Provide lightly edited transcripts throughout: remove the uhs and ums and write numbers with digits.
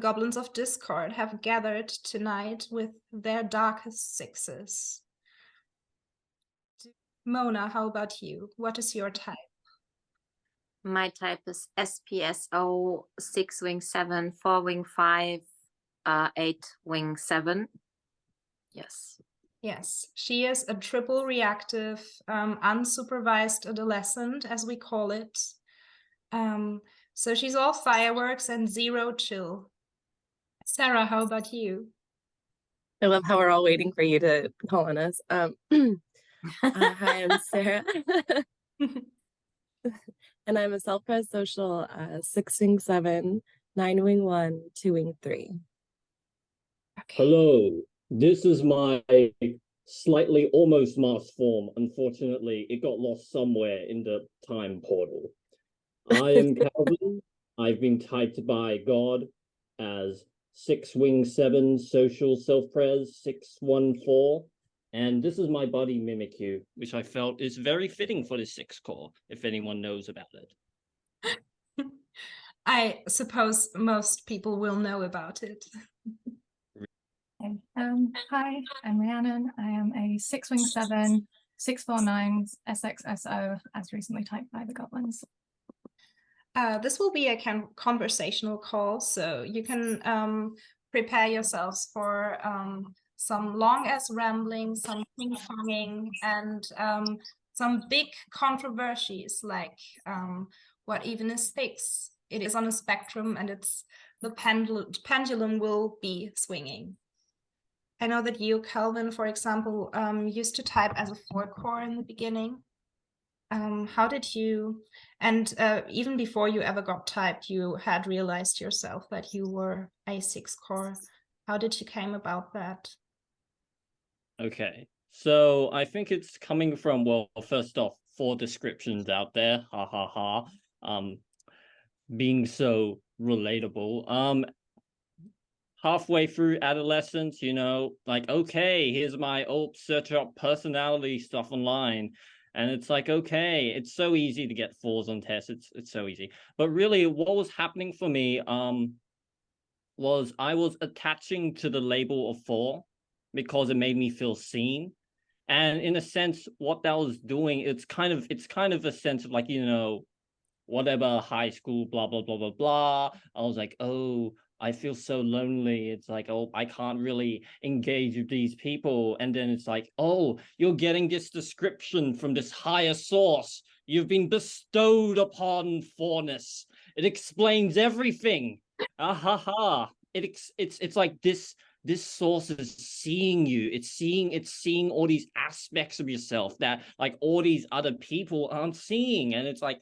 Goblins of Discord have gathered tonight with their darkest sixes. Mona, how about you? What is your type? My type is SPSO 6 wing 7, 4 wing 5, 8 wing 7. Yes. Yes, she is a triple reactive, unsupervised adolescent, as we call it. So she's all fireworks and zero chill. Sarah, how about you? I love how we're all waiting for you to call on us. Hi, I'm Sarah. And I'm a self-pres social 6 wing 7, 9 wing 1, 2 wing 3. Okay. Hello, this is my slightly almost masked form. Unfortunately, it got lost somewhere in the time portal. I am Calvin. I've been typed by God as 6 wing 7 social self-pres 614. And this is my body Mimikyu, which I felt is very fitting for the 6 core, if anyone knows about it. I suppose most people will know about it. Hi, I'm Rhiannon. I am a 6 wing 7, 649 SXSO, as recently typed by the Goblins. This will be a conversational call, so you can prepare yourselves for some long-ass rambling, some ping-ponging, and some big controversies, like what even is fix. It is on a spectrum, and the pendulum will be swinging. I know that you, Calvin, for example, used to type as a 4 core in the beginning. How did you, and even before you ever got typed, you had realized yourself that you were a 6 core. How did you came about that? Okay, so I think it's coming from, well, first off, 4 descriptions out there, ha ha ha, being so relatable. Halfway through adolescence, you know, like, okay, here's my search up personality stuff online. And it's like, okay, it's so easy to get 4s on tests. It's so easy. But really, what was happening for me was I was attaching to the label of 4 because it made me feel seen. And in a sense, what that was doing, it's kind of a sense of like, you know, whatever, high school, blah, blah, blah, blah, blah. I was like, oh, I feel so lonely. It's like, oh, I can't really engage with these people. And then it's like, oh, you're getting this description from this higher source. You've been bestowed upon 4ness. It explains everything. Ah ha ha. It's like this source is seeing you. It's seeing all these aspects of yourself that like all these other people aren't seeing. And it's like,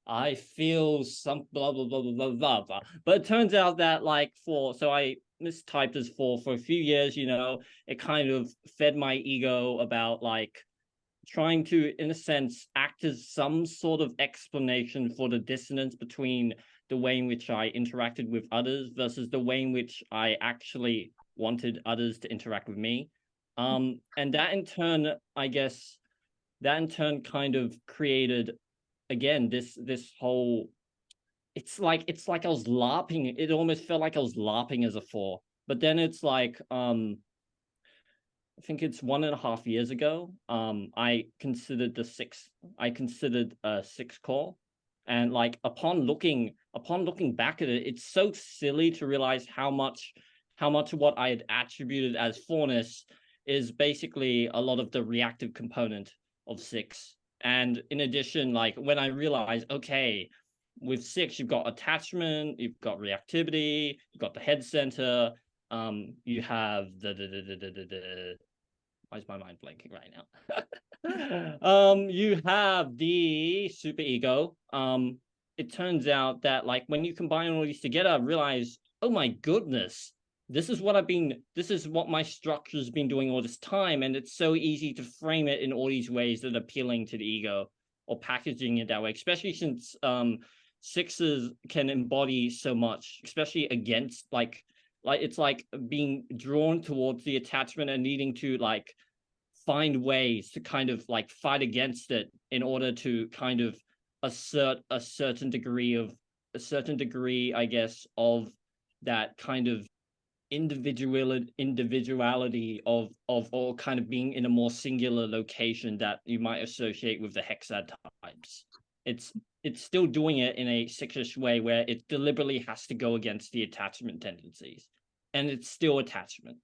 I feel some blah, blah, blah, blah, blah, blah, blah. But it turns out that like so I mistyped as 4 for a few years, you know, it kind of fed my ego about like trying to, in a sense, act as some sort of explanation for the dissonance between the way in which I interacted with others versus the way in which I actually wanted others to interact with me. And that in turn, I guess, kind of created, again, this whole, it's like I was LARPing. It almost felt like I was LARPing as a 4. But then it's like, I think it's 1.5 years ago, I considered a 6 core. And like upon looking back at it, it's so silly to realize how much of what I had attributed as 4ness is basically a lot of the reactive component of 6. And in addition, like when I realized, okay, with 6, you've got attachment, you've got reactivity, you've got the head center, you have the why is my mind blanking right now? You have the super ego. It turns out that like when you combine all these together, I realize, oh my goodness, this is what my structure has been doing all this time. And it's so easy to frame it in all these ways that are appealing to the ego or packaging it that way, especially since 6s can embody so much, especially against like it's like being drawn towards the attachment and needing to like find ways to kind of like fight against it in order to kind of assert a certain degree of a certain degree, I guess, of that kind of individuality of all kind of being in a more singular location that you might associate with the hexatypes. It's still doing it in a six-ish way where it deliberately has to go against the attachment tendencies, and it's still attachment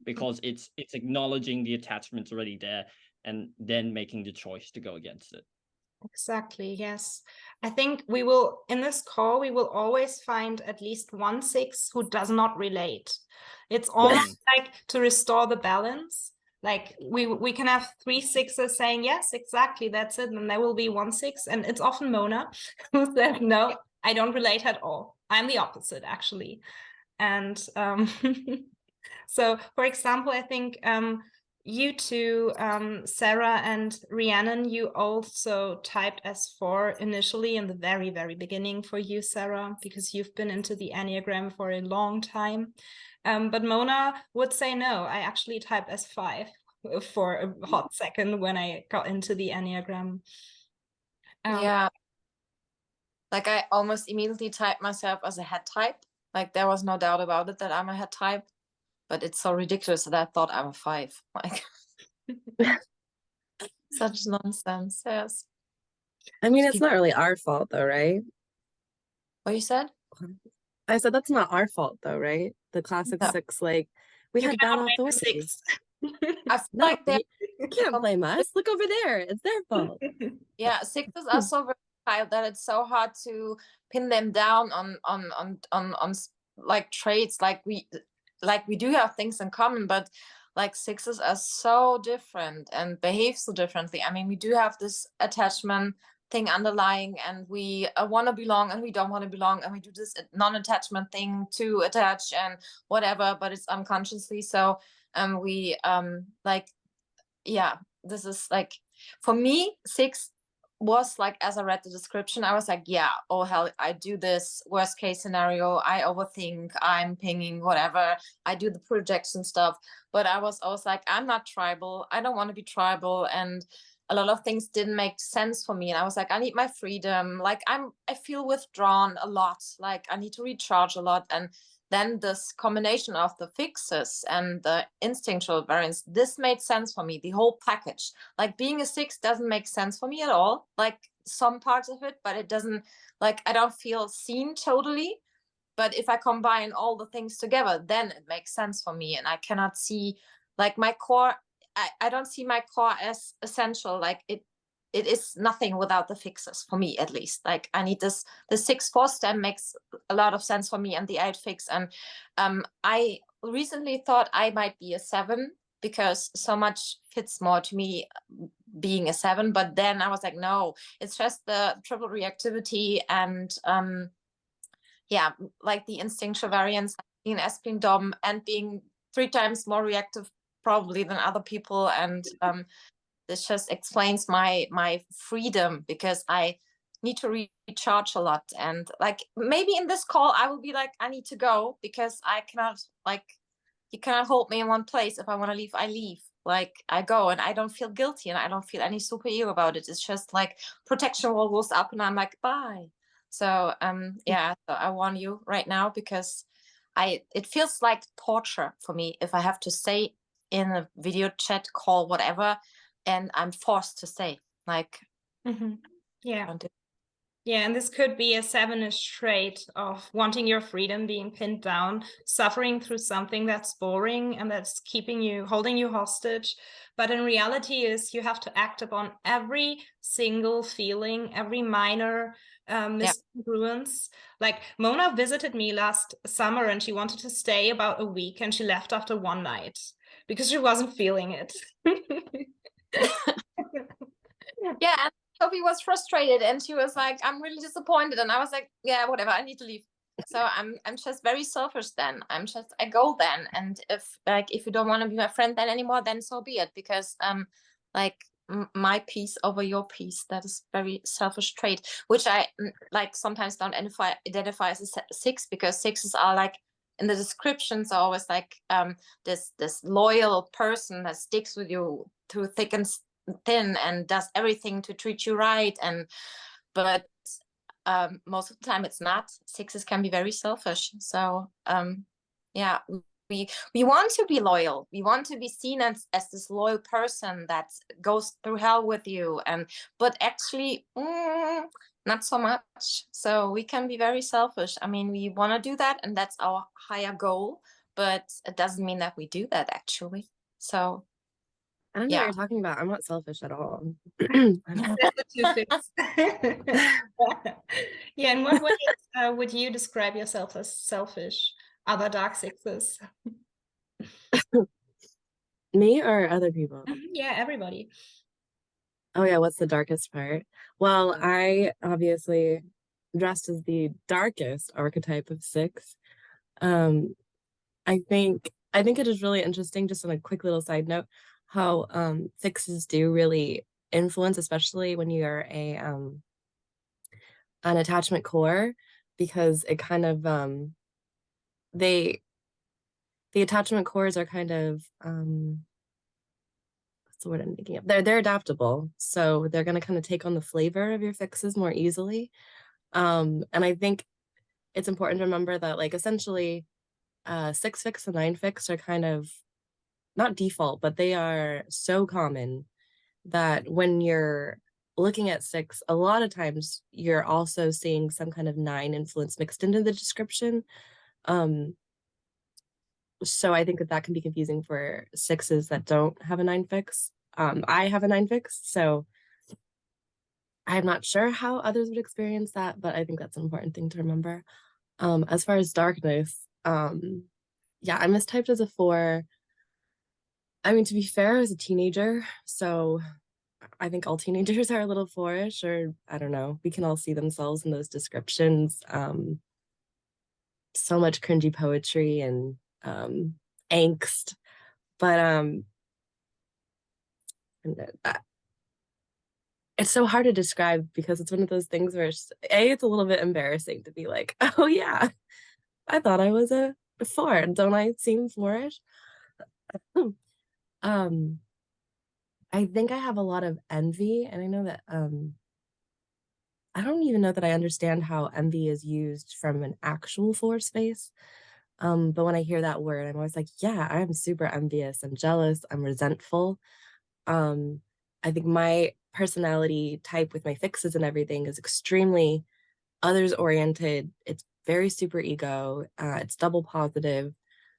because it's acknowledging the attachment's already there and then making the choice to go against it. Exactly, yes. I think we will, in this call, we will always find at least one six who does not relate. It's almost like to restore the balance. Like we can have 3 sixes saying, yes, exactly, that's it. And there will be 1 6. And it's often Mona who said, no, I don't relate at all. I'm the opposite, actually. And so, for example, I think you two, Sarah and Rhiannon, you also typed as 4 initially in the very, very beginning for you, Sarah, because you've been into the Enneagram for a long time. But Mona would say, no, I actually typed as 5 for a hot second when I got into the Enneagram. Yeah. Like I almost immediately typed myself as a head type. Like there was no doubt about it that I'm a head type. But it's so ridiculous that I thought I'm a 5. Like such nonsense. Yes. I mean, it's not really our fault though, right? What you said? I said that's not our fault though, right? The classic No. 6, like we You had bad cannot blame the authority. 6. I feel No, like they're you can't blame us. Look over there. It's their fault. yeah, 6s are so versatile that it's so hard to pin them down on like traits. Like we do have things in common, but like 6s are so different and behave so differently. I mean, we do have this attachment thing underlying, and we want to belong and we don't want to belong, and we do this non-attachment thing to attach and whatever, but it's unconsciously. So we like, yeah, this is like, for me, 6 was like, as I read the description, I was like, yeah, oh hell, I do this worst case scenario, I overthink, I'm pinging, whatever, I do the projection stuff. But I was like, I'm not tribal, I don't want to be tribal, and a lot of things didn't make sense for me. And I was like, I need my freedom, like I feel withdrawn a lot, like I need to recharge a lot. And then this combination of the fixes and the instinctual variance, this made sense for me, the whole package. Like being a 6 doesn't make sense for me at all, like some parts of it, but it doesn't, like I don't feel seen totally. But if I combine all the things together, then it makes sense for me. And I cannot see like my core, I don't see my core as essential. Like it is nothing without the fixes, for me at least. Like I need this, the 6-4 stem makes a lot of sense for me, and the 8 fix. And I recently thought I might be a 7 because so much fits more to me being a 7. But then I was like, no, it's just the triple reactivity and yeah, like the instinctual variance, being an SP Dom and being 3 times more reactive probably than other people. And this just explains my freedom, because I need to recharge a lot. And like maybe in this call I will be like, I need to go, because I cannot, like, you cannot hold me in one place. If I want to leave, I leave. Like I go, and I don't feel guilty, and I don't feel any superhero about it. It's just like protection wall goes up and I'm like, bye. So yeah, so I warn you right now, because it feels like torture for me if I have to say in a video chat call, whatever, and I'm forced to say, like, yeah. Yeah, and this could be a 7-ish trait of wanting your freedom, being pinned down, suffering through something that's boring and that's holding you hostage. But in reality is you have to act upon every single feeling, every minor miscongruence. Like Mona visited me last summer and she wanted to stay about a week, and she left after 1 night because she wasn't feeling it. Yeah, and Sophie was frustrated and she was like, I'm really disappointed. And I was like, yeah, whatever, I need to leave. So I'm just very selfish then. I go then. And if you don't want to be my friend then anymore, then so be it. Because like my peace over your peace, that is very selfish trait, which I like sometimes don't identify as a 6, because 6s are like, in the descriptions are always like this loyal person that sticks with you through thick and thin and does everything to treat you right. But most of the time it's not. Sixes can be very selfish. So yeah, we want to be loyal. We want to be seen as this loyal person that goes through hell with you, but actually not so much. So we can be very selfish. I mean, we want to do that, and that's our higher goal, but it doesn't mean that we do that actually. So I don't know yeah. what you're talking about. I'm not selfish at all. The two things. Yeah, in what ways would you describe yourself as selfish? Other dark sixes? Me or other people? Yeah, everybody. Oh yeah, what's the darkest part? Well, I obviously dressed as the darkest archetype of six. I think it is really interesting, just on a quick little side note, how sixes do really influence, especially when you're an attachment core, because it kind of the attachment cores are kind of what's the word I'm thinking of? They're adaptable, so they're going to kind of take on the flavor of your fixes more easily. And I think it's important to remember that, like, essentially 6 fix and 9 fix are kind of not default, but they are so common that when you're looking at 6, a lot of times you're also seeing some kind of 9 influence mixed into the description. So I think that can be confusing for 6s that don't have a 9 fix. I have a 9 fix, so I'm not sure how others would experience that, but I think that's an important thing to remember. As far as darkness, yeah, I mistyped as a 4. I mean, to be fair, I was a teenager, so I think all teenagers are a little 4-ish, or I don't know. We can all see themselves in those descriptions. So much cringy poetry and angst, but it's so hard to describe because it's one of those things where it's a little bit embarrassing to be like, oh yeah, I thought I was a 4. Don't I seem 4-ish? I think I have a lot of envy, and I know that I don't even know that I understand how envy is used from an actual 4 space. But when I hear that word, I'm always like, yeah, I'm super envious. I'm jealous. I'm resentful. I think my personality type with my fixes and everything is extremely others oriented. It's very super ego. It's double positive.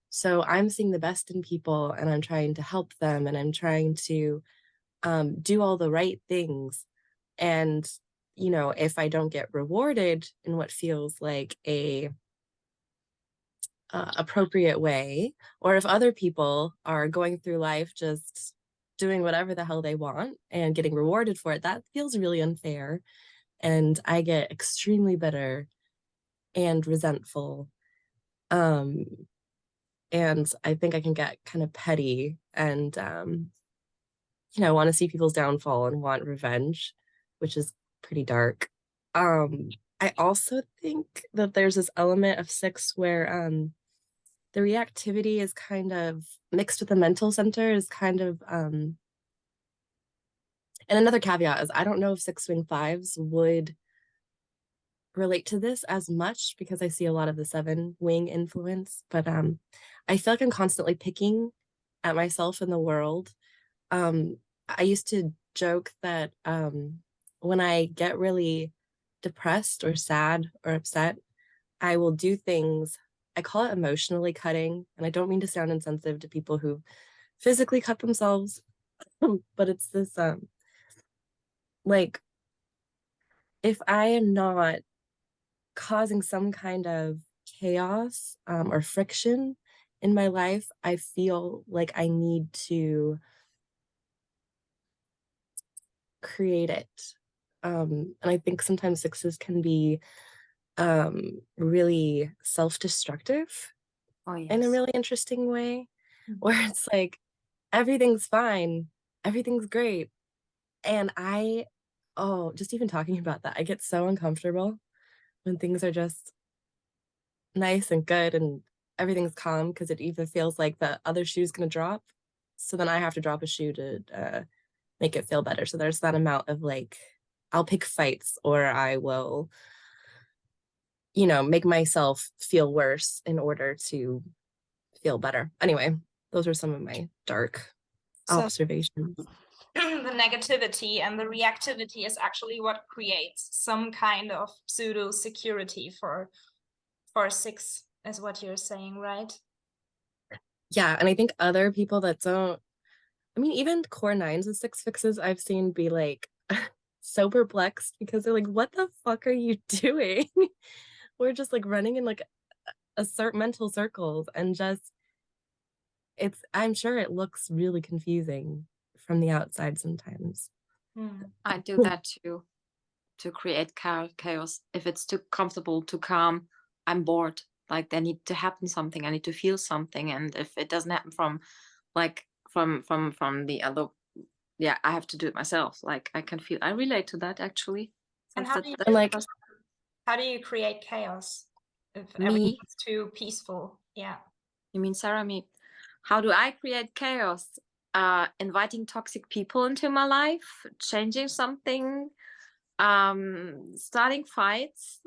So I'm seeing the best in people, and I'm trying to help them, and I'm trying to do all the right things. And, you know, if I don't get rewarded in what feels like a appropriate way, or if other people are going through life just doing whatever the hell they want and getting rewarded for it, that feels really unfair. And I get extremely bitter and resentful. And I think I can get kind of petty and, you know, want to see people's downfall and want revenge, which is pretty dark. I also think that there's this element of 6 where the reactivity is kind of mixed with the mental center is kind of and another caveat is I don't know if 6 wing 5s would relate to this as much because I see a lot of the 7 wing influence, but I feel like I'm constantly picking at myself in the world. I used to joke that when I get really depressed or sad or upset, I will do things, I call it emotionally cutting, and I don't mean to sound insensitive to people who physically cut themselves, but it's this like, if I am not causing some kind of chaos or friction in my life, I feel like I need to create it. And I think sometimes 6s can be really self-destructive in a really interesting way, where it's like everything's fine, everything's great, and just even talking about that, I get so uncomfortable when things are just nice and good and everything's calm, because it either feels like the other shoe's gonna drop, so then I have to drop a shoe to make it feel better. So there's that amount of like, I'll pick fights, or I will you know, make myself feel worse in order to feel better. Anyway, those are some of my dark So observations. the negativity and the reactivity is actually what creates some kind of pseudo security for 6, is what you're saying, right? Yeah, and I think other people that don't, I mean, even core 9s with 6 fixes, I've seen be like so perplexed because they're like, what the fuck are you doing? We're just like running in like mental circles, and just, I'm sure it looks really confusing from the outside sometimes. I do that too, to create chaos. If it's too comfortable, too calm, I'm bored. Like, there need to happen something. I need to feel something, and if it doesn't happen from the other, yeah, I have to do it myself. Like, I can feel. I relate to that actually. And how do you And like, how do you create chaos if Me? everything's too peaceful? Yeah. You mean Sarah? Me? How do I create chaos? Inviting toxic people into my life, changing something, starting fights,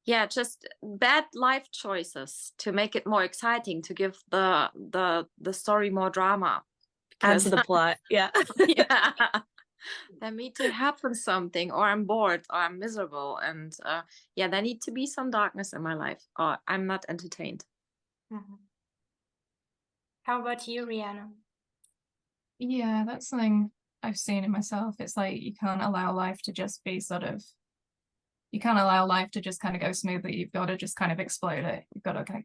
yeah, just bad life choices to make it more exciting, to give the story more drama. add to the plot. Yeah. Yeah. There need to happen something, or I'm bored, or I'm miserable, and yeah, there need to be some darkness in my life, or I'm not entertained. How about you, Rhiannon? Yeah, that's something I've seen in myself. It's like you can't allow life to just be you can't allow life to just kind of go smoothly. You've got to just kind of explode it. You've got to kind of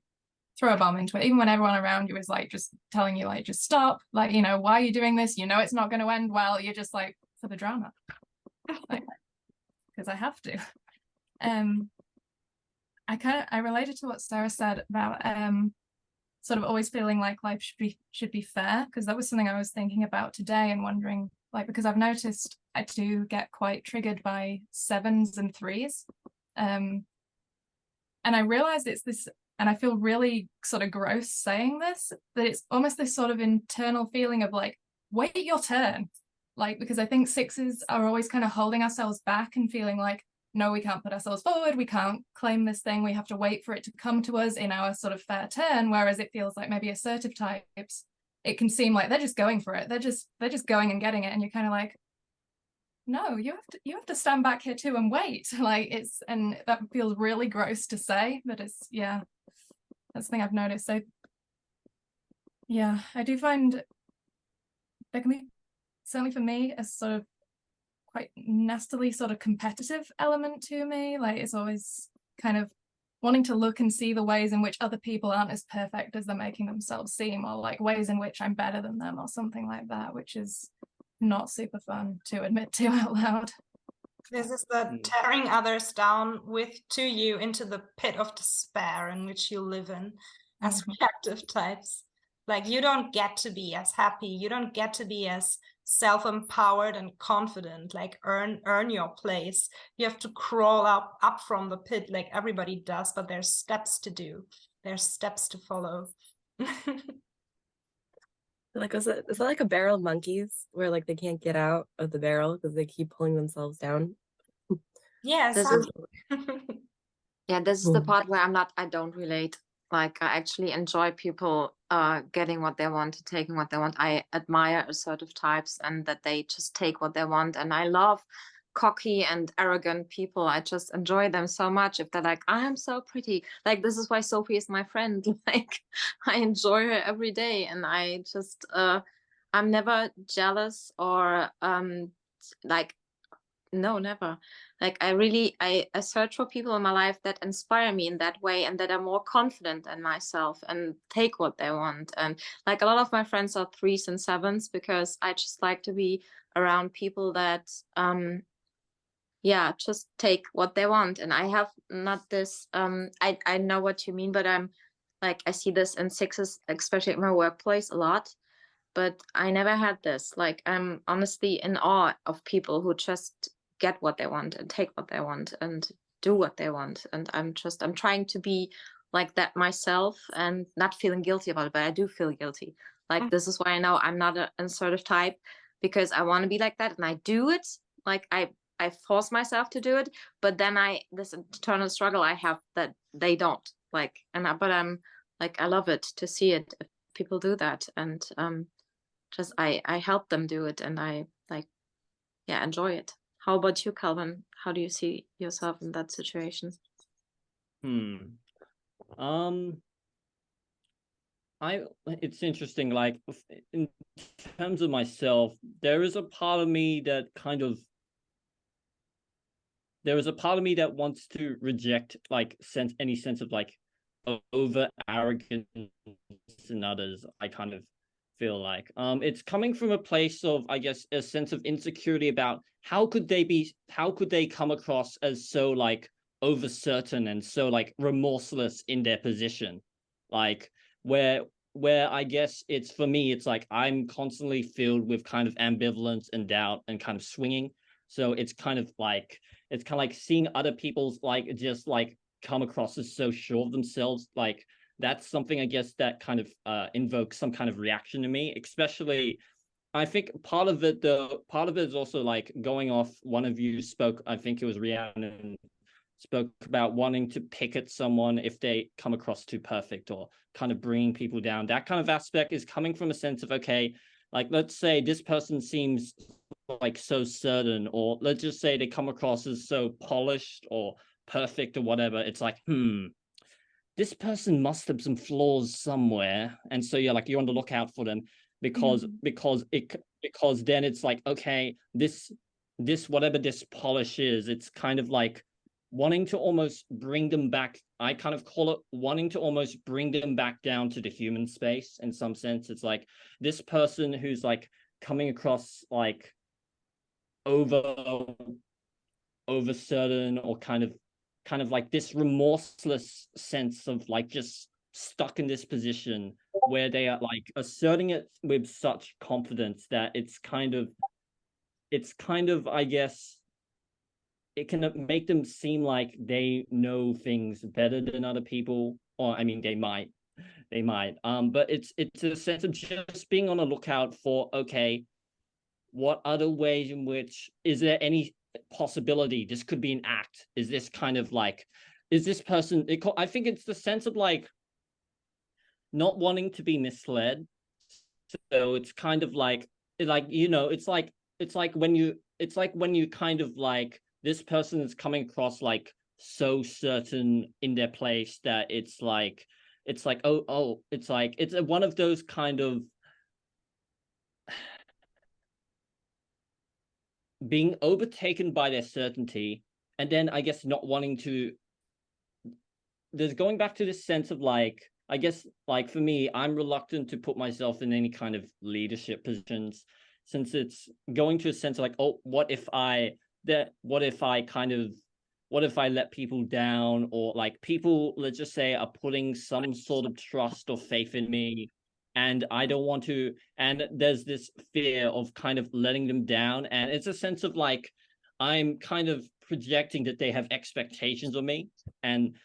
throw a bomb into it, even when everyone around you is like just telling you like, just stop, like, you know, why are you doing this? You know it's not going to end well. You're just like, for the drama, like, because I have to. I related to what Sarah said about sort of always feeling like life should be fair, because that was something I was thinking about today and wondering, like, because I've noticed I do get quite triggered by 7s and 3s, and I realized it's this, and I feel really sort of gross saying this, that it's almost this sort of internal feeling of like, wait your turn, like, because I think 6s are always kind of holding ourselves back and feeling like, no, we can't put ourselves forward, we can't claim this thing, we have to wait for it to come to us in our sort of fair turn. Whereas it feels like maybe assertive types, it can seem like they're just going for it, they're just going and getting it, and you're kind of like, no, you have to stand back here too and wait. Like, it's, and that feels really gross to say, but it's, yeah, that's the thing I've noticed. So yeah, I do find there can be, certainly for me, a sort of quite nastily sort of competitive element to me. Like, it's always kind of wanting to look and see the ways in which other people aren't as perfect as they're making themselves seem, or like ways in which I'm better than them or something like that, which is not super fun to admit to out loud. This is the tearing others down to you into the pit of despair in which you live in as reactive types. Like, you don't get to be as happy, you don't get to be as self-empowered and confident, like earn your place. You have to crawl up from the pit like everybody does, but there's steps to do, there's steps to follow. Like, is that like a barrel of monkeys where like they can't get out of the barrel because they keep pulling themselves down? Yeah, This is the part where I don't relate. Like, I actually enjoy people getting what they want, taking what they want. I admire assertive types and that they just take what they want. And I love cocky and arrogant people. I just enjoy them so much. If they're like, I'm so pretty. Like, this is why Sophie is my friend. Like, I enjoy her every day. And I just, I'm never jealous or like, no, never. Like, I search for people in my life that inspire me in that way and that are more confident in myself and take what they want. And like, a lot of my friends are 3s and 7s because I just like to be around people that yeah, just take what they want. And I have not this I know what you mean, but I'm like, I see this in 6s, especially at my workplace, a lot. But I never had this. Like, I'm honestly in awe of people who just get what they want and take what they want and do what they want. And I'm trying to be like that myself and not feeling guilty about it, but I do feel guilty. Like, this is why I know I'm not an assertive type, because I want to be like that and I do it. Like, I I force myself to do it, but then this internal struggle I have that they don't like, but I'm like, I love it to see it if people do that, and just I help them do it, and I like, yeah, enjoy it. How about you, Calvin? How do you see yourself in that situation? It's interesting, like in terms of myself, there is a part of me that wants to reject like any sense of like over arrogance in others. I kind of feel like it's coming from a place of, I guess, a sense of insecurity about how could they come across as so like over certain and so like remorseless in their position, like where I guess it's, for me, it's like I'm constantly filled with kind of ambivalence and doubt and kind of swinging. So it's kind of like seeing other people's like just like come across as so sure of themselves, like that's something, I guess, that kind of invokes some kind of reaction to me. Especially, I think part of it is also like going off, one of you spoke, I think it was Rhiannon, spoke about wanting to pick at someone if they come across too perfect or kind of bringing people down. That kind of aspect is coming from a sense of, okay, like let's say this person seems like so certain, or let's just say they come across as so polished or perfect or whatever. It's like, this person must have some flaws somewhere, and so you're on the lookout for them, because then it's like, okay, this whatever this polish is, it's kind of like wanting to almost bring them back. I kind of call it wanting to almost bring them back down to the human space in some sense. It's like this person who's like coming across like over certain, or kind of like this remorseless sense of like just stuck in this position where they are like asserting it with such confidence that it's kind of, I guess, it can make them seem like they know things better than other people, or I mean, they might, but it's a sense of just being on the lookout for, okay, what other ways in which, is there any possibility this could be an act? Is this kind of like, is this person, I think it's the sense of like not wanting to be misled. So it's kind of like you know, it's like when you kind of like, this person is coming across like so certain in their place that it's like it's like it's one of those kind of being overtaken by their certainty, and then I guess not wanting to, there's going back to this sense of like, I guess, like for me, I'm reluctant to put myself in any kind of leadership positions, since it's going to a sense of like, oh, what if I let people down, or like people, let's just say, are putting some sort of trust or faith in me, and I don't want to, and there's this fear of kind of letting them down, and it's a sense of like I'm kind of projecting that they have expectations of me, and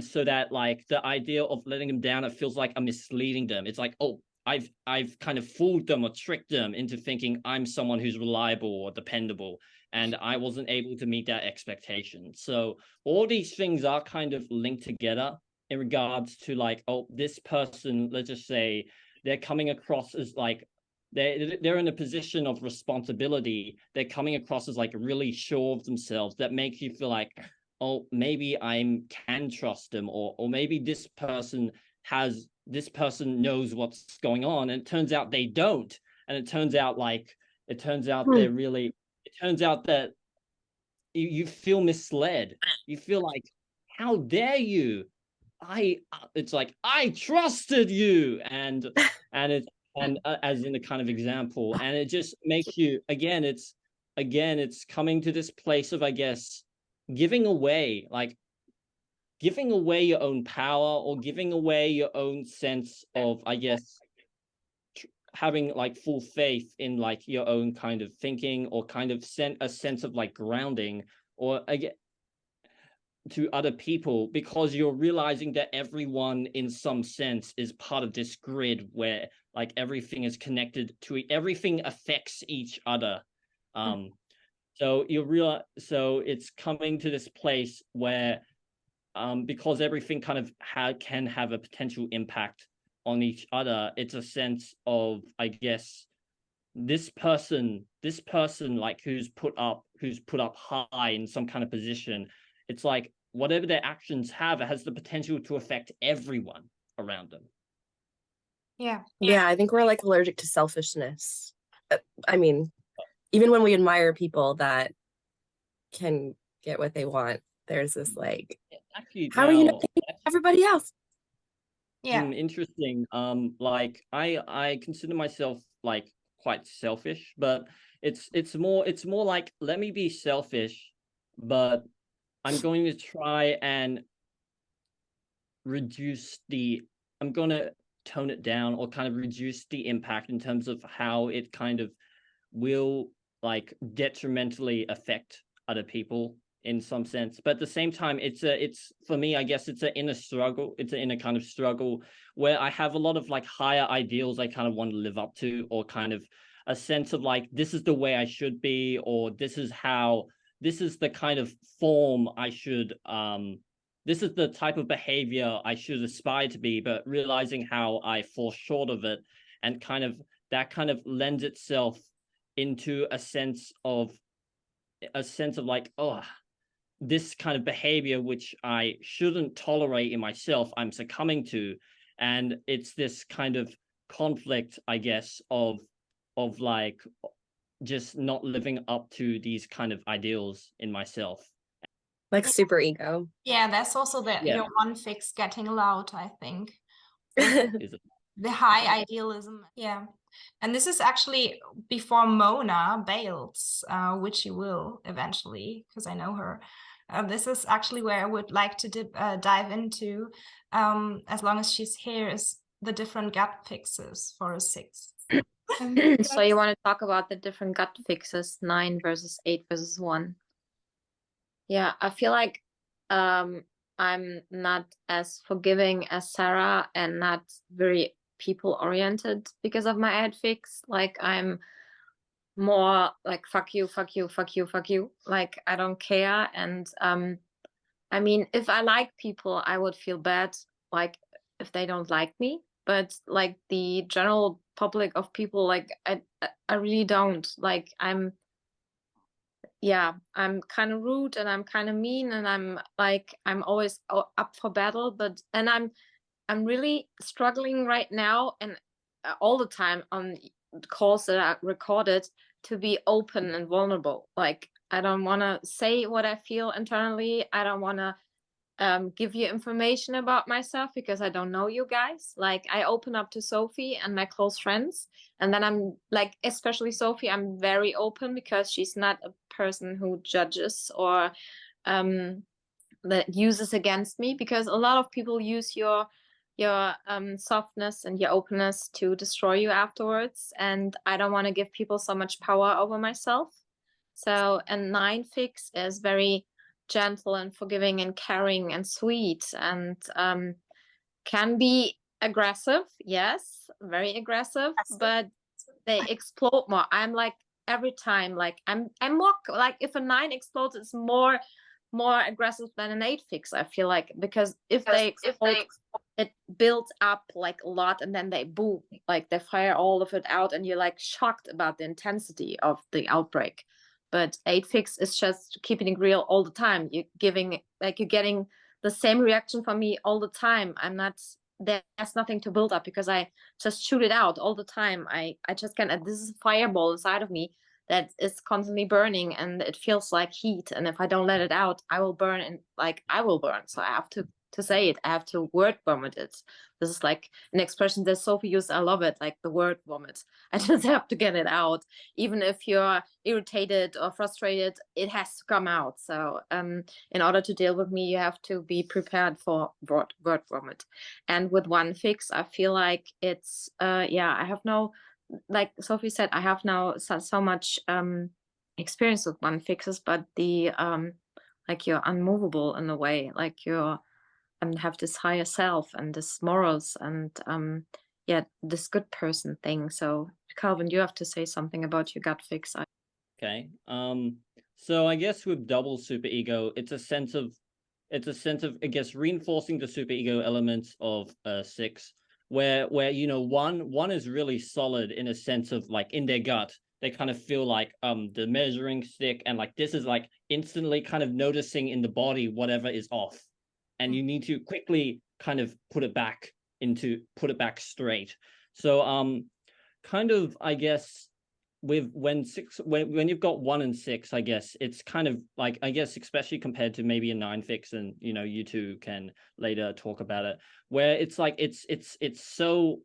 so that like the idea of letting them down, it feels like I'm misleading them. It's like, oh, I've kind of fooled them or tricked them into thinking I'm someone who's reliable or dependable, and I wasn't able to meet that expectation. So all these things are kind of linked together in regards to like, oh, this person, let's just say, they're coming across as like they're in a position of responsibility. They're coming across as like really sure of themselves. That makes you feel like, oh, maybe I can trust them, or maybe this person knows what's going on, and it turns out they don't, and it turns out they're really, it turns out that you feel misled. You feel like, how dare you? It's like, I trusted you, and as in the kind of example, and it just makes you, again, it's coming to this place of, I guess, giving away your own power, or giving away your own sense of, I guess, having like full faith in like your own kind of thinking, or kind of a sense of like grounding, or again, to other people, because you're realizing that everyone in some sense is part of this grid where like everything is connected to everything affects each other. So so it's coming to this place where because everything kind of can have a potential impact on each other, it's a sense of, I guess, this person like who's put up high in some kind of position, it's like whatever their actions have, it has the potential to affect everyone around them. Yeah. Yeah, I think we're like allergic to selfishness. I mean, even when we admire people that can get what they want, there's this like, Actually, how are you now, not thinking of everybody else? Yeah. Interesting. Like I consider myself like quite selfish, but it's more like, let me be selfish, but I'm going to try and I'm going to tone it down, or kind of reduce the impact in terms of how it kind of will like detrimentally affect other people in some sense. But at the same time, it's for me, I guess it's an inner struggle. It's an inner kind of struggle where I have a lot of like higher ideals I kind of want to live up to, or kind of a sense of like, this is the way I should be, or this is the kind of form I should this is the type of behavior I should aspire to be, but realizing how I fall short of it, and that kind of lends itself into a sense of like, oh, this kind of behavior which I shouldn't tolerate in myself, I'm succumbing to. And it's this kind of conflict, I guess, of like just not living up to these kind of ideals in myself. Like super ego. Yeah, that's also Yeah. your one fix getting loud, I think. Is it? The high idealism. Yeah. And this is actually before Mona bails, which she will eventually, because I know her. This is actually where I would like to dive into, as long as she's here, is the different gut fixes for a 6. So you want to talk about the different gut fixes, 9 versus 8 versus 1? Yeah, I feel like I'm not as forgiving as Sarah, and not very people oriented because of my 8 fix. Like, I'm more like, fuck you, fuck you, fuck you, fuck you. Like, I don't care. And I mean, if I like people, I would feel bad like if they don't like me. But like the general public of people, like I really don't. Like, I'm kind of rude, and I'm kind of mean, and I'm always up for battle. But I'm really struggling right now, and all the time on calls that are recorded, to be open and vulnerable. Like, I don't want to say what I feel internally. I don't want to give you information about myself because I don't know you guys. Like, I open up to Sophie and my close friends, and then I'm like, especially Sophie, I'm very open because she's not a person who judges or that uses against me, because a lot of people use your softness and your openness to destroy you afterwards, and I don't want to give people so much power over myself. So a 9 fix is very gentle and forgiving and caring and sweet, and can be aggressive, yes, very aggressive, but they explode more. I'm like, every time, like I'm more like, if a 9 explodes, it's more aggressive than an 8 fix, I feel like, because if they explode, it builds up like a lot, and then they boom, like they fire all of it out, and you're like shocked about the intensity of the outbreak. But 8 fix is just keeping it real all the time. You're getting the same reaction from me all the time. There's nothing to build up, because I just shoot it out all the time. I just can't. This is a fireball inside of me that is constantly burning, and it feels like heat. And if I don't let it out, I will burn, and like I will burn. So I have to say it. I have to word vomit it. This is like an expression that Sophie used. I love it, like the word vomit. I just have to get it out. Even if you're irritated or frustrated, it has to come out. So in order to deal with me, you have to be prepared for word vomit. And with 1 fix, I feel like it's I have no, like Sophie said, I have now so much experience with 1 fixes, but the like, you're unmovable in a way, like you're have this higher self and this morals and this good person thing. So Calvin, you have to say something about your gut fix. Okay. So I guess with double superego, it's a sense of I guess reinforcing the superego elements of 6, where you know one is really solid in a sense of like in their gut they kind of feel like the measuring stick, and like this is like instantly kind of noticing in the body whatever is off, and you need to quickly kind of put it back straight. So kind of I guess with when you've got 1 and 6, I guess it's kind of like, I guess especially compared to maybe a 9 fix, and you know you two can later talk about it, where it's like it's so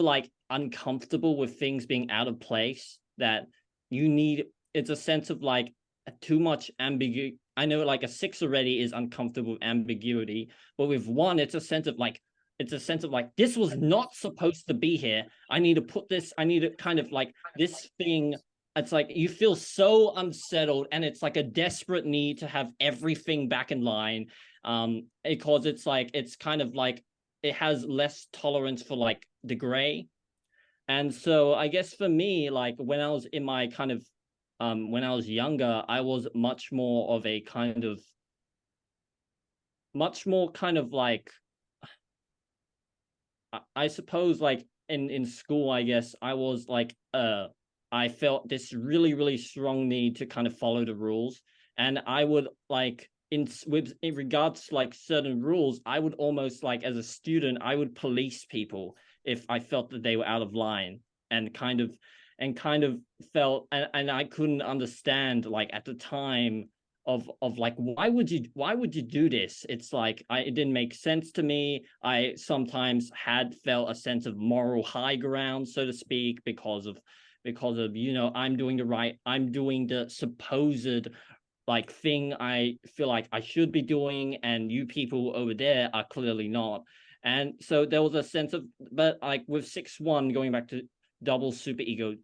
like uncomfortable with things being out of place that you need, it's a sense of like too much ambiguity. I know like a 6 already is uncomfortable with ambiguity, but with 1 it's a sense of like this was not supposed to be here. I need to put this, I need to kind of like this thing. It's like you feel so unsettled, and it's like a desperate need to have everything back in line, because it's like it's kind of like it has less tolerance for like the gray. And so I guess for me, like when I was in my kind of when I was younger, I was much more of a kind of like, I suppose like in school, I guess I was like I felt this really strong need to kind of follow the rules, and I would like in regards to like certain rules, I would almost like as a student I would police people if I felt that they were out of line, and kind of felt, and I couldn't understand like at the time of like why would you do this. It's like it didn't make sense to me. I sometimes had felt a sense of moral high ground, so to speak, because of you know I'm doing the supposed like thing I feel like I should be doing, and you people over there are clearly not. And so there was a sense of, but like with 6-1, going back to double superego,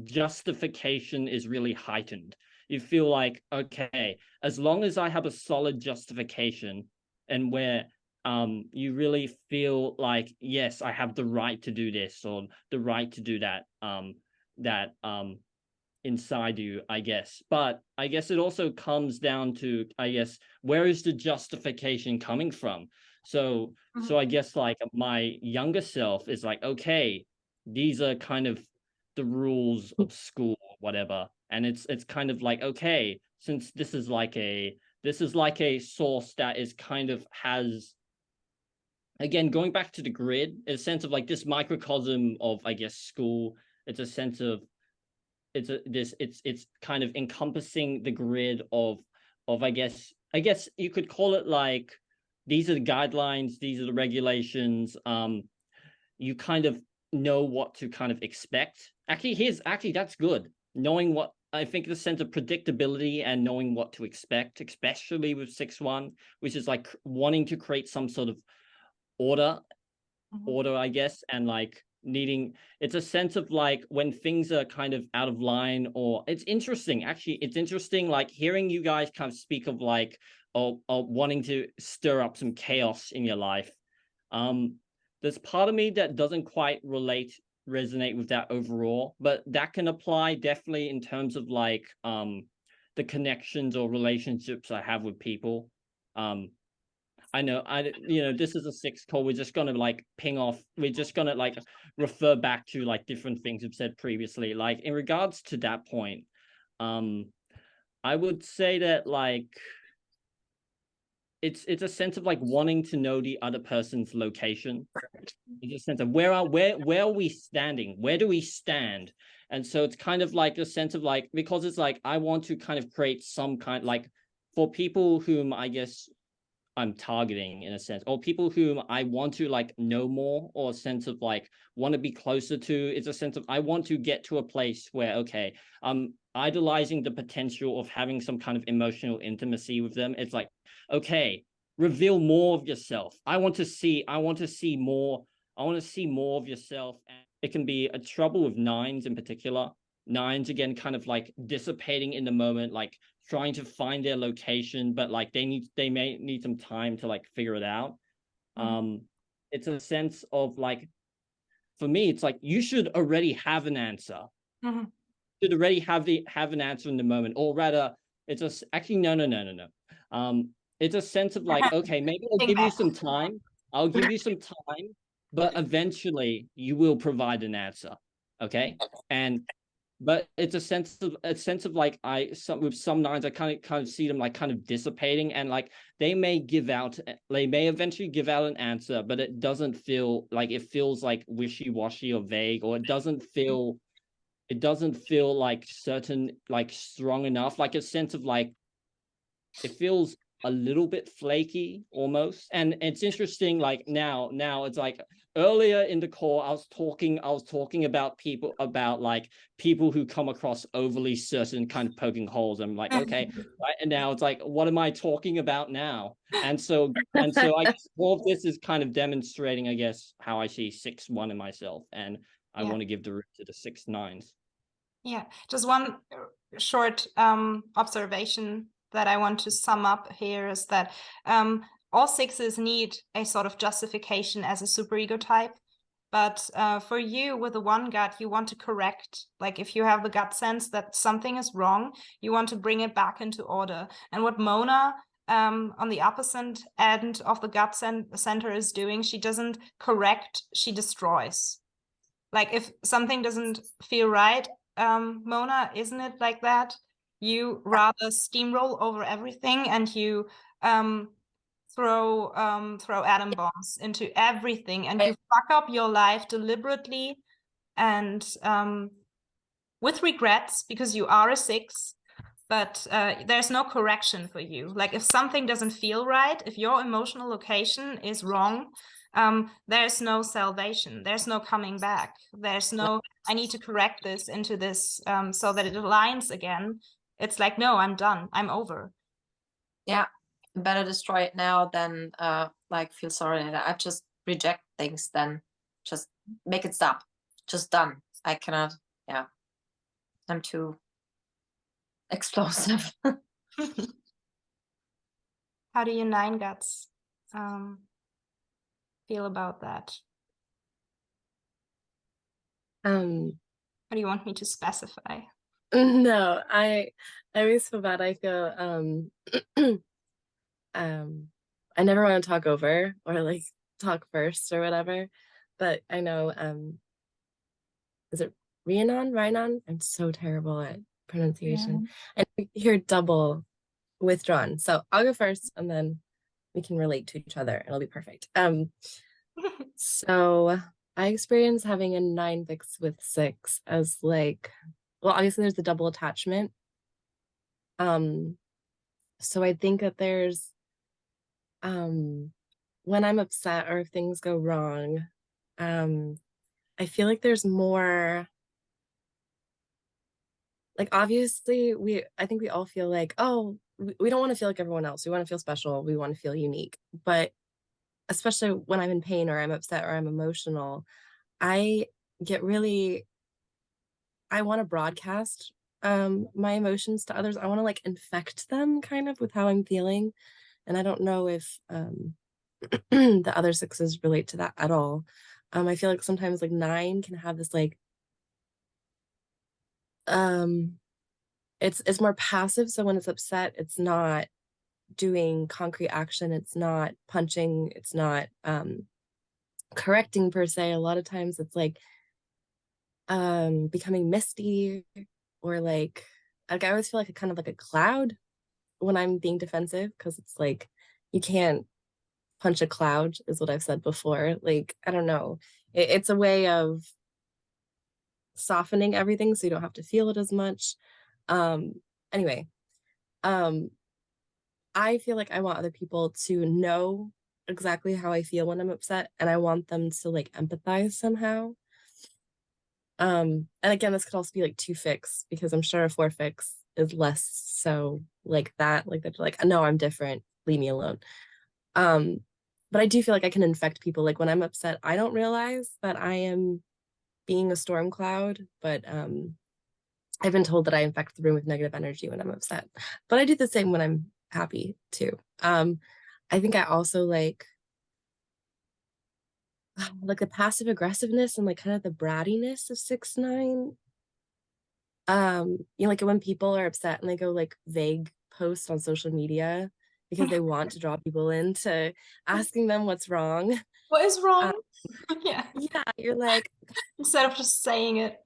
justification is really heightened. You feel like, okay, as long as I have a solid justification, and where you really feel like, yes, I have the right to do this or the right to do that, inside you, I guess. But I guess it also comes down to, I guess, where is the justification coming from? So I guess like my younger self is like, okay, these are kind of the rules of school or whatever, and it's kind of like, okay, since this is like a source that is kind of has, again going back to the grid, a sense of like this microcosm of, I guess, school. It's a sense of it's kind of encompassing the grid of I guess you could call it like, these are the guidelines, these are the regulations. You kind of know what to kind of expect. Actually that's good, knowing what, I think the sense of predictability and knowing what to expect, especially with 6-1, which is like wanting to create some sort of order, I guess, and like needing, it's a sense of like when things are kind of out of line, or it's interesting like hearing you guys kind of speak of like wanting to stir up some chaos in your life. There's part of me that doesn't quite resonate with that overall, but that can apply definitely in terms of like the connections or relationships I have with people. I know, this is a 6 call. We're just gonna like ping off. We're just gonna like refer back to like different things I've said previously. Like in regards to that point, I would say that like it's a sense of like wanting to know the other person's location. It's a sense of where are we standing? Where do we stand? And so it's kind of like a sense of like, because it's like I want to kind of create some kind, like for people whom I guess I'm targeting in a sense, or people whom I want to like know more, or a sense of like want to be closer to. It's a sense of I want to get to a place where, okay, I'm idolizing the potential of having some kind of emotional intimacy with them. It's like, okay, reveal more of yourself. I want to see more of yourself. And it can be a trouble with 9s in particular. 9s again, kind of like dissipating in the moment, like trying to find their location, but like they may need some time to like figure it out. It's a sense of like, for me, it's like you should already have an answer. should already have an answer in the moment, or rather, it's actually no. It's a sense of like, okay, maybe I'll Think give you back. some time. I'll give you some time, but eventually you will provide an answer. Okay, but it's a sense of like with some nines I kind of see them like kind of dissipating, and like they may eventually give out an answer, but it doesn't feel like, it feels like wishy-washy or vague, or it doesn't feel like certain, like strong enough, like a sense of like it feels a little bit flaky almost. And it's interesting, like now it's like earlier in the call I was talking about people who come across overly certain, kind of poking holes. I'm like, okay, right? And now it's like, what am I talking about now? And so I guess all of this is kind of demonstrating, I guess, how I see 6-1 in myself, and I want to give the root to the 6-9s. Yeah, just one short observation that I want to sum up here is that all sixes need a sort of justification as a superego type. But for you, with the one gut, you want to correct. Like if you have the gut sense that something is wrong, you want to bring it back into order. And what Mona on the opposite end of the gut center is doing, she doesn't correct, she destroys. Like if something doesn't feel right, Mona, isn't it like that? You rather steamroll over everything, and you throw atom bombs into everything, and you fuck up your life deliberately and with regrets, because you are a 6. But there's no correction for you. Like if something doesn't feel right, if your emotional location is wrong, there's no salvation. There's no coming back. There's no, I need to correct this into this so that it aligns again. It's like, no, I'm done. I'm over. Yeah, better destroy it now than like feel sorry. I just reject things, then just make it stop. Just done. I cannot. Yeah, I'm too explosive. How do you 9 guts feel about that? Or do you want me to specify? No, I always feel bad. I feel I never want to talk over or like talk first or whatever. But I know is it Rhiannon? I'm so terrible at pronunciation. And we hear double withdrawn. So I'll go first and then we can relate to each other. It'll be perfect. So I experienced having a 9 fix with 6 as like, well, obviously there's the double attachment. So I think that there's when I'm upset or if things go wrong, I feel like there's more, like obviously I think we all feel like, oh, we don't want to feel like everyone else. We want to feel special. We want to feel unique. But especially when I'm in pain or I'm upset or I'm emotional, I want to broadcast my emotions to others. I want to like infect them kind of with how I'm feeling. And I don't know if the other 6s relate to that at all. I feel like sometimes like 9 can have this like it's more passive. So when it's upset, it's not doing concrete action, it's not punching, it's not correcting per se. A lot of times it's like becoming misty, or like I always feel like a kind of like a cloud when I'm being defensive, because it's like you can't punch a cloud is what I've said before. Like I don't know, it's a way of softening everything so you don't have to feel it as much. Anyway, I feel like I want other people to know exactly how I feel when I'm upset, and I want them to like empathize somehow. And again, this could also be like 2 fix, because I'm sure a 4 fix is less so like that, like they're like, no, I'm different, leave me alone. But I do feel like I can infect people. Like when I'm upset, I don't realize that I am being a storm cloud, but I've been told that I infect the room with negative energy when I'm upset, but I do the same when I'm happy too. I think I also like the passive aggressiveness and like kind of the brattiness of 6-9 You know, like when people are upset and they go like vague post on social media because they want to draw people into asking them what's wrong. What is wrong? Yeah. Yeah, you're like, Instead of just saying it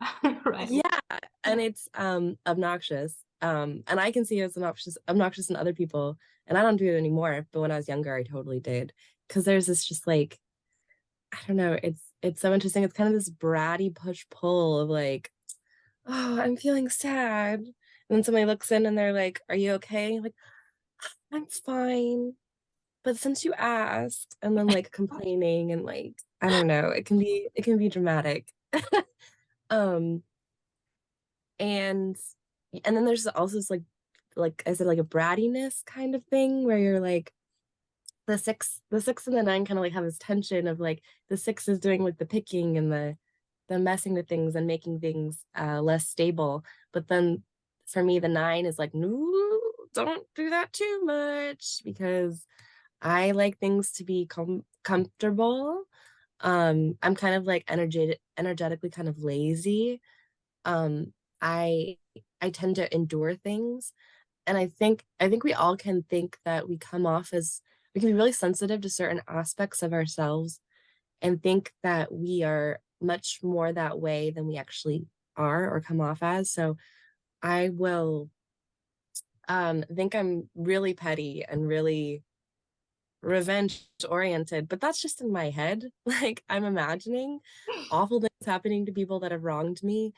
right. yeah, and it's obnoxious. And I can see it as obnoxious in other people, and I don't do it anymore, but when I was younger I totally did. Because there's this just like, I don't know, it's so interesting. It's kind of this bratty push-pull of like, oh, I'm feeling sad. And then somebody looks in and they're like, are you okay? Like, I'm fine. But since you asked, and then like complaining and like, I don't know, it can be dramatic. Um, and then there's also this like I said, like a brattiness kind of thing where you're like, the six and the nine kind of like have this tension of like the six is doing like the picking and the messing with things and making things less stable. But then for me, the nine is like, no, don't do that too much, because I like things to be comfortable. I'm kind of like energetically kind of lazy. I tend to endure things, and I think we all can think that we come off as, we can be really sensitive to certain aspects of ourselves and think that we are much more that way than we actually are or come off as. So I will think I'm really petty and really revenge oriented, but that's just in my head. Like, I'm imagining awful things happening to people that have wronged me.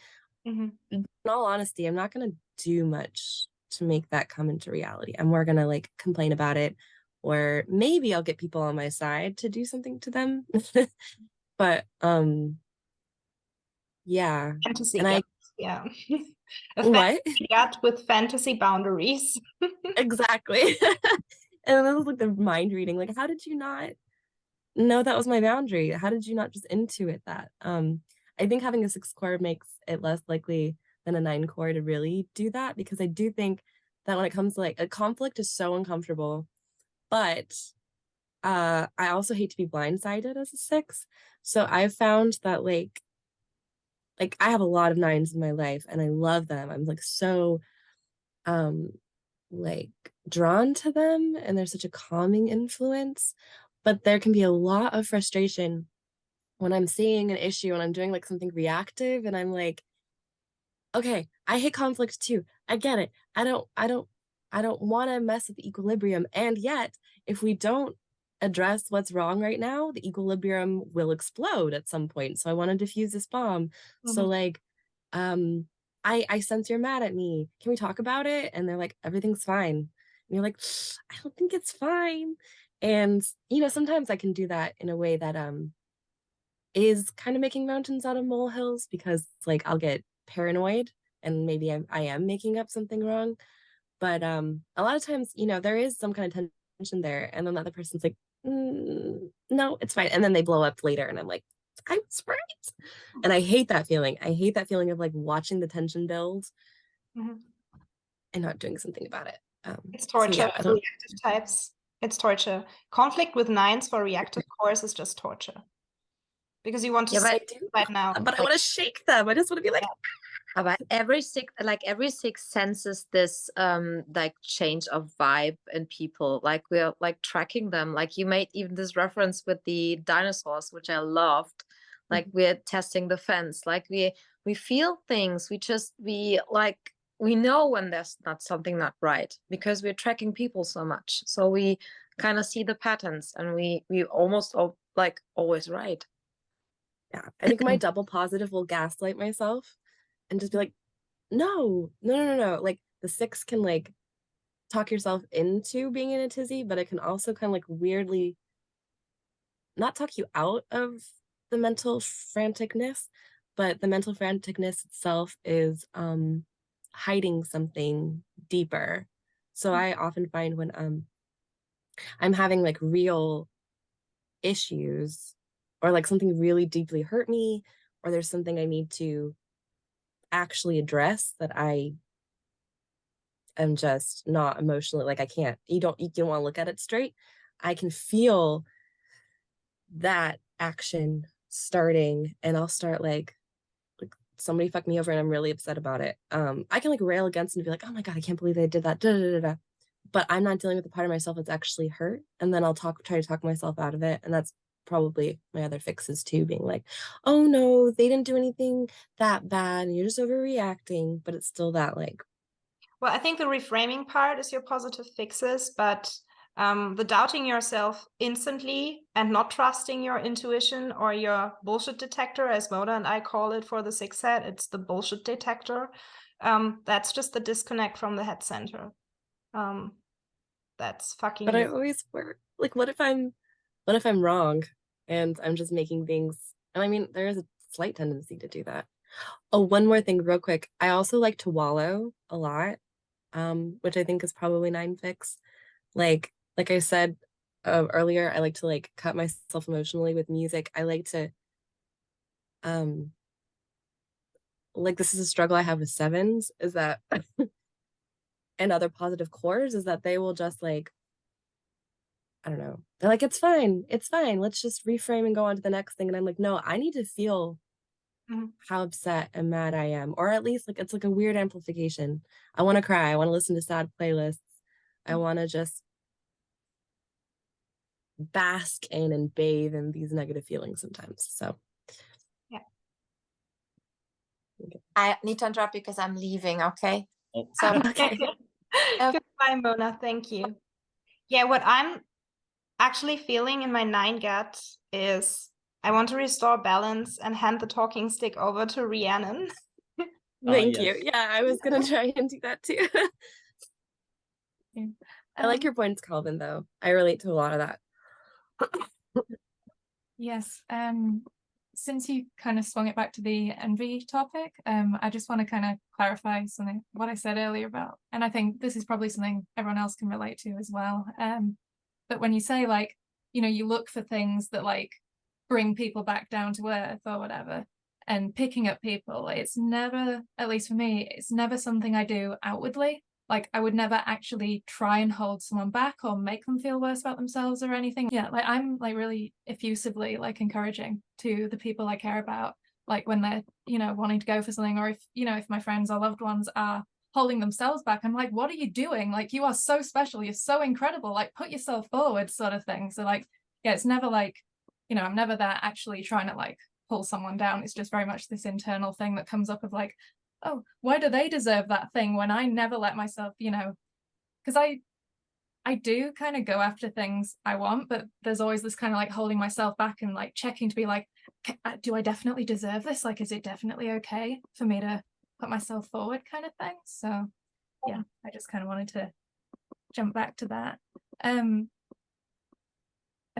Mm-hmm. In all honesty, I'm not going to do much to make that come into reality. I'm more going to like complain about it, or maybe I'll get people on my side to do something to them. But yeah. Fantasy And yeah. what? Cat with fantasy boundaries. Exactly. And then it was like the mind reading, like, how did you not know that was my boundary? How did you not just intuit that? I think having a 6 core makes it less likely than a 9 core to really do that, because I do think that when it comes to like a conflict is so uncomfortable, but I also hate to be blindsided as a 6. So I've found that like I have a lot of 9s in my life and I love them. I'm like so like drawn to them, and they're such a calming influence. But there can be a lot of frustration when I'm seeing an issue and I'm doing like something reactive, and I'm like, okay, I hate conflict too. I get it. I don't want to mess with the equilibrium. And yet, if we don't address what's wrong right now, the equilibrium will explode at some point. So I want to diffuse this bomb. So like, I sense you're mad at me. Can we talk about it? And they're like, everything's fine. And you're like, I don't think it's fine. And you know, sometimes I can do that in a way that is kind of making mountains out of molehills, because like I'll get paranoid and maybe I am making up something wrong. But a lot of times, you know, there is some kind of tension there, and then the other person's like, no, it's fine. And then they blow up later and I'm like, I was right. And I hate that feeling. I hate that feeling of like watching the tension build and not doing something about it. It's torture so yeah, for reactive types. It's torture. Conflict with 9s for reactive cores is just torture. Because you want to say right now. But I want to shake them. I just want to be like, but every 6 senses this like change of vibe in people. Like we're like tracking them. Like you made even this reference with the dinosaurs, which I loved. Like we're testing the fence. Like we feel things. We know when there's not right, because we're tracking people so much. So we kind of see the patterns, and we almost like always right. Yeah, I think my double positive will gaslight myself and just be like, no. Like the 6 can like talk yourself into being in a tizzy, but it can also kind of like weirdly not talk you out of the mental franticness, but the mental franticness itself is hiding something deeper. So I often find when I'm having like real issues, or like something really deeply hurt me, or there's something I need to actually address that I am just not emotionally, like I can't, you don't want to look at it straight. I can feel that action starting, and I'll start like somebody fucked me over and I'm really upset about it, I can like rail against and be like, oh my God, I can't believe they did that. Da, da, da, da. But I'm not dealing with the part of myself that's actually hurt. And then I'll try to talk myself out of it. And that's probably my other fixes too, being like, oh no, they didn't do anything that bad and you're just overreacting. But it's still that like, Well, I think the reframing part is your positive fixes, but the doubting yourself instantly and not trusting your intuition or your bullshit detector, as Mona and I call it for the 6 head, it's the bullshit detector. That's just the disconnect from the head center. That's fucking. but I always work like, what if I'm wrong and I'm just making things, and I mean, there is a slight tendency to do that. Oh, one more thing real quick. I also like to wallow a lot, which I think is probably 9 fix. Like I said earlier, I like to like cut myself emotionally with music. I like to, like this is a struggle I have with 7s, is that, and other positive cores, is that they will just like, I don't know. They're like, it's fine. Let's just reframe and go on to the next thing. And I'm like, no, I need to feel how upset and mad I am. Or at least like, it's like a weird amplification. I want to cry. I want to listen to sad playlists. I want to just bask in and bathe in these negative feelings sometimes. So yeah. I need to interrupt because I'm leaving, okay? Oh. So okay. Goodbye, Mona. Thank you. Yeah, what I'm actually feeling in my 9 gut is I want to restore balance and hand the talking stick over to Rhiannon. Thank Yes. you. Yeah, I was gonna try and do that too. I like your points, Calvin, though. I relate to a lot of that. Yes. Since you kind of swung it back to the envy topic, I just want to kind of clarify something what I said earlier about, and I think this is probably something everyone else can relate to as well. But when you say like, you know, you look for things that like bring people back down to earth or whatever, and picking up people, it's never, at least for me, it's never something I do outwardly. Like I would never actually try and hold someone back or make them feel worse about themselves or anything. Yeah, like I'm like really effusively like encouraging to the people I care about, like when they're, you know, wanting to go for something, or if, you know, if my friends or loved ones are holding themselves back, I'm like, what are you doing? Like you are so special, you're so incredible, like put yourself forward, sort of thing. So like, yeah, it's never like, you know, I'm never there actually trying to like pull someone down. It's just very much this internal thing that comes up of like, oh, why do they deserve that thing when I never let myself, you know, because I do kind of go after things I want, but there's always this kind of like holding myself back and like checking to be like, do I definitely deserve this? Like, is it definitely okay for me to put myself forward, kind of thing? So yeah, I just kind of wanted to jump back to that. I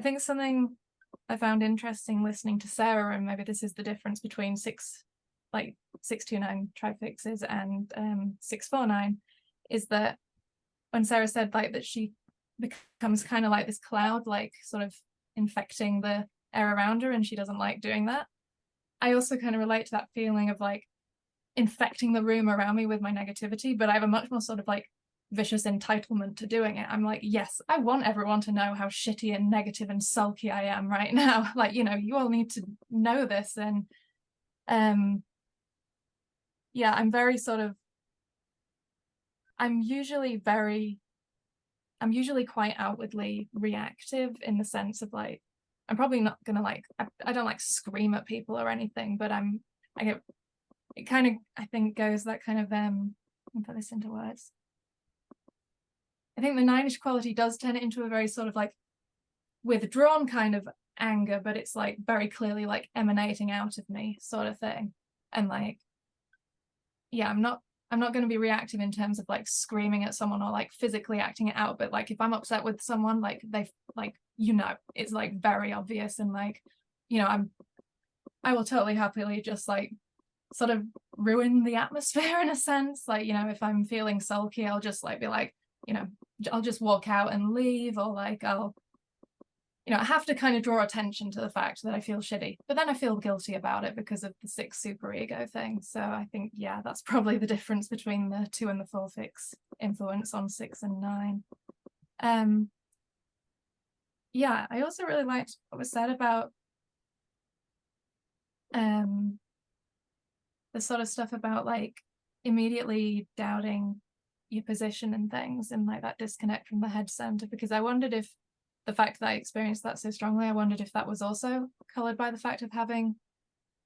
think something I found interesting listening to Sarah, and maybe this is the difference between 629 trifixes and 649, is that when Sarah said like that she becomes kind of like this cloud, like sort of infecting the air around her, and she doesn't like doing that. I also kind of relate to that feeling of like infecting the room around me with my negativity, but I have a much more sort of like vicious entitlement to doing it. I'm like, yes, I want everyone to know how shitty and negative and sulky I am right now. Like, you know, you all need to know this. And yeah, I'm very sort of, I'm usually quite outwardly reactive in the sense of like, I'm probably not gonna like, I don't like scream at people or anything, but I get, it kind of, I think goes that kind of, let me put this into words. I think the 9-ish quality does turn it into a very sort of like withdrawn kind of anger, but it's like very clearly like emanating out of me, sort of thing. And like, yeah, I'm not going to be reactive in terms of like screaming at someone or like physically acting it out, but like if I'm upset with someone, like they've like, you know, it's like very obvious, and like, you know, I will totally happily just like sort of ruin the atmosphere in a sense. Like, you know, if I'm feeling sulky, I'll just like be like, you know, I'll just walk out and leave, or like I'll, you know, I have to kind of draw attention to the fact that I feel shitty, but then I feel guilty about it because of the 6 superego thing. So I think, yeah, that's probably the difference between the 2 and the 4 fix influence on 6 and 9. Yeah, I also really liked what was said about the sort of stuff about like immediately doubting your position and things, and like that disconnect from the head center, because I wondered if the fact that I experienced that so strongly, I wondered if that was also colored by the fact of having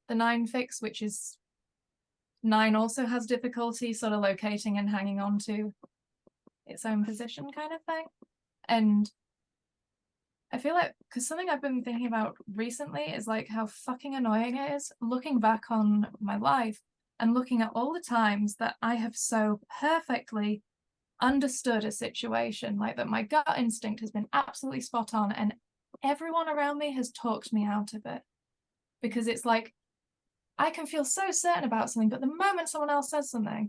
the 9 fix, which is 9 also has difficulty sort of locating and hanging on to its own position kind of thing. And I feel like, because something I've been thinking about recently is like how fucking annoying it is looking back on my life and looking at all the times that I have so perfectly understood a situation, like that my gut instinct has been absolutely spot on and everyone around me has talked me out of it. Because it's like, I can feel so certain about something, but the moment someone else says something,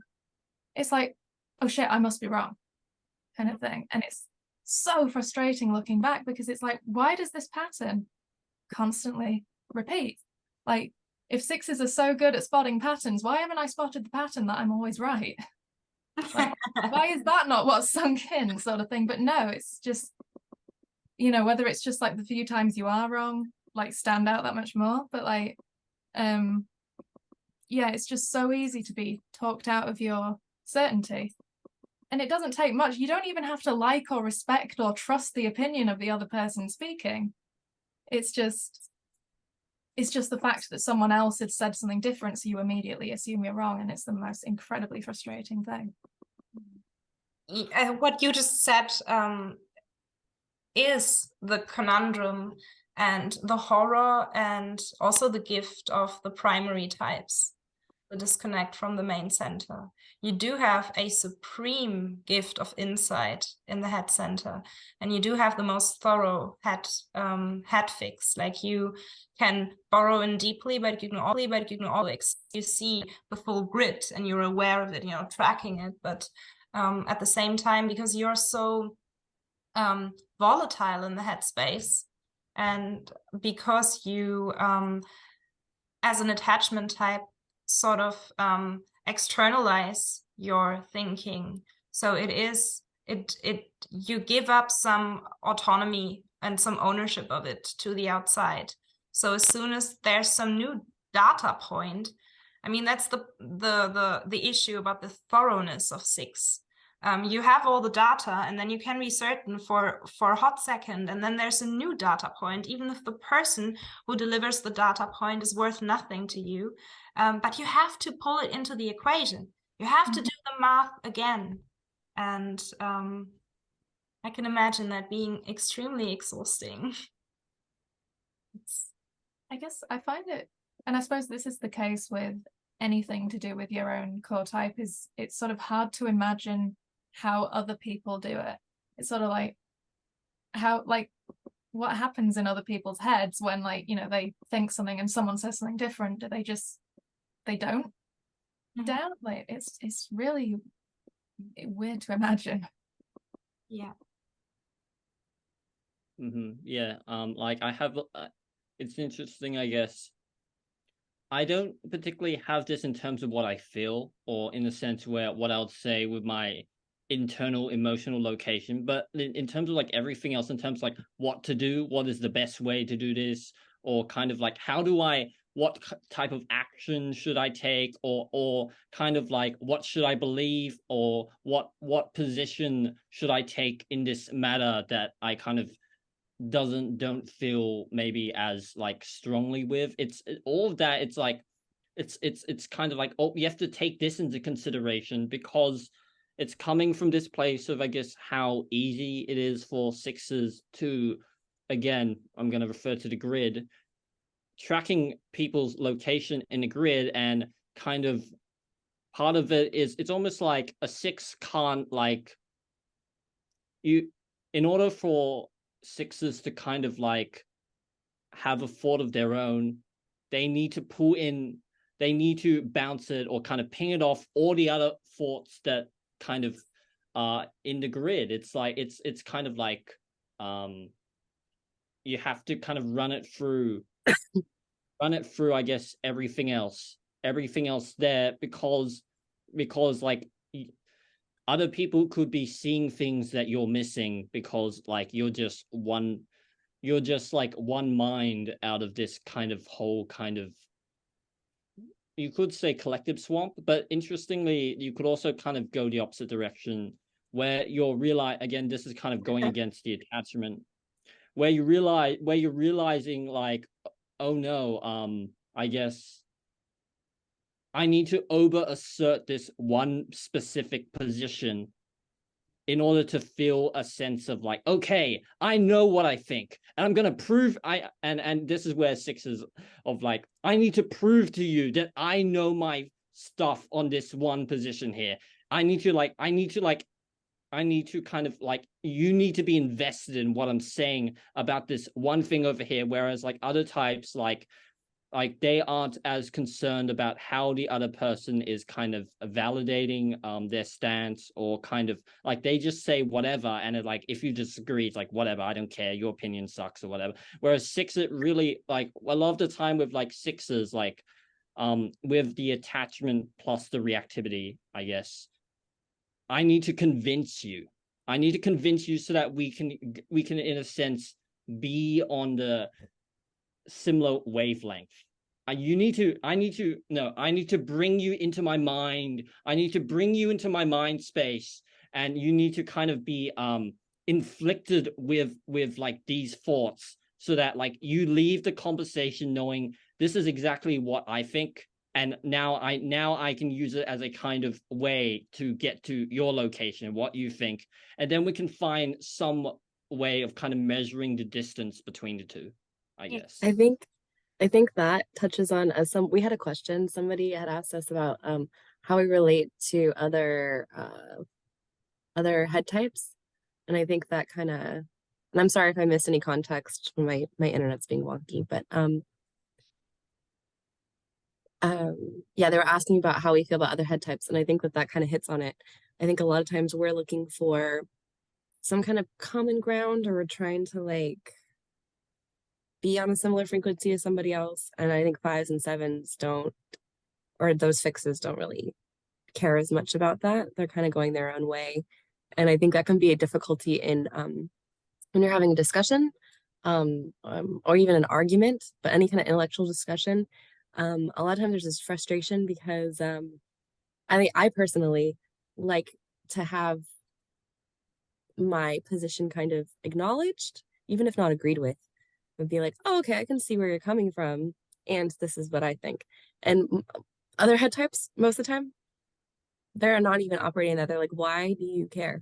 it's like, oh shit, I must be wrong, kind of thing. And it's so frustrating looking back, because it's like, why does this pattern constantly repeat? Like, if 6s are so good at spotting patterns, why haven't I spotted the pattern that I'm always right? Like, why is that not what's sunk in, sort of thing? But no, it's just, you know, whether it's just like the few times you are wrong, like stand out that much more. But like, yeah, it's just so easy to be talked out of your certainty. And it doesn't take much. You don't even have to like or respect or trust the opinion of the other person speaking. It's just the fact that someone else had said something different, so you immediately assume you're wrong, and it's the most incredibly frustrating thing. What you just said is the conundrum and the horror and also the gift of the primary types, the disconnect from the main center. You do have a supreme gift of insight in the head center, and you do have the most thorough head fix. Like, you can burrow in deeply, but you can always you see the full grid and you're aware of it, you know, tracking it. But at the same time, because you're so volatile in the headspace, and because you as an attachment type sort of externalize your thinking, so you give up some autonomy and some ownership of it to the outside. So as soon as there's some new data point, I mean, that's the issue about the thoroughness of 6. You have all the data, and then you can be certain for a hot second, and then there's a new data point, even if the person who delivers the data point is worth nothing to you. But you have to pull it into the equation. You have to do the math again. And I can imagine that being extremely exhausting. I guess I find it, and I suppose this is the case with anything to do with your own core type, is it's sort of hard to imagine how other people do it. It's sort of like what happens in other people's heads when, like, you know, they think something and someone says something different. Do they don't doubt? Like, it's really weird to imagine. Yeah. Yeah. Like, I have it's interesting, I guess. I don't particularly have this in terms of what I feel, or in the sense where what I would say with my internal emotional location, but in terms of like everything else, in terms of like what to do, what is the best way to do this, or kind of like what type of action should I take, or kind of like what should I believe, or what position should I take in this matter that I kind of don't feel maybe as like strongly with. It's all of that. It's like it's kind of like, oh, you have to take this into consideration, because it's coming from this place of, I guess, how easy it is for 6s to, again, I'm going to refer to the grid, tracking people's location in the grid. And kind of part of it is, it's almost like a 6 can't, like, in order for 6s to kind of like have a thought of their own, they need to bounce it or kind of ping it off all the other thoughts that kind of in the grid. It's like it's kind of like you have to kind of run it through I guess everything else there, because like other people could be seeing things that you're missing, because like you're just like one mind out of this kind of whole kind of, you could say collective swamp, but interestingly, you could also kind of go the opposite direction, where you're again, this is kind of going against the attachment, where you're realizing like, oh no, I guess I need to over assert this one specific position in order to feel a sense of like, okay, I know what I think, and I'm gonna prove and this is where sixes of like, I need to prove to you that I know my stuff on this one position here. I need to kind of like, you need to be invested in what I'm saying about this one thing over here, whereas like other types, like they aren't as concerned about how the other person is kind of validating their stance, or kind of like they just say whatever, and it, like if you disagree, it's like whatever, I don't care, your opinion sucks or whatever. Whereas it really, like a lot of the time with like sixes, like with the attachment plus the reactivity, I guess I need to convince you so that we can in a sense be on the similar wavelength. I need to bring you into my mind. I need to bring you into my mind space, and you need to kind of be inflicted with like these thoughts, so that like you leave the conversation knowing this is exactly what I think, and now I can use it as a kind of way to get to your location, what you think, and then we can find some way of kind of measuring the distance between the two, I guess. I think that touches on we had a question. Somebody had asked us about how we relate to other head types. And I think that kind of, and I'm sorry if I missed any context when my internet's being wonky, but yeah, they were asking about how we feel about other head types, and I think that kind of hits on it. I think a lot of times we're looking for some kind of common ground, or we're trying to like be on a similar frequency as somebody else. And I think 5s and 7s don't, or those fixes don't really care as much about that. They're kind of going their own way. And I think that can be a difficulty in when you're having a discussion, or even an argument, but any kind of intellectual discussion. A lot of times there's this frustration because I personally like to have my position kind of acknowledged, even if not agreed with. Would be like, oh, okay, I can see where you're coming from, and this is what I think. And other head types, most of the time, they're not even operating that. They're like, why do you care?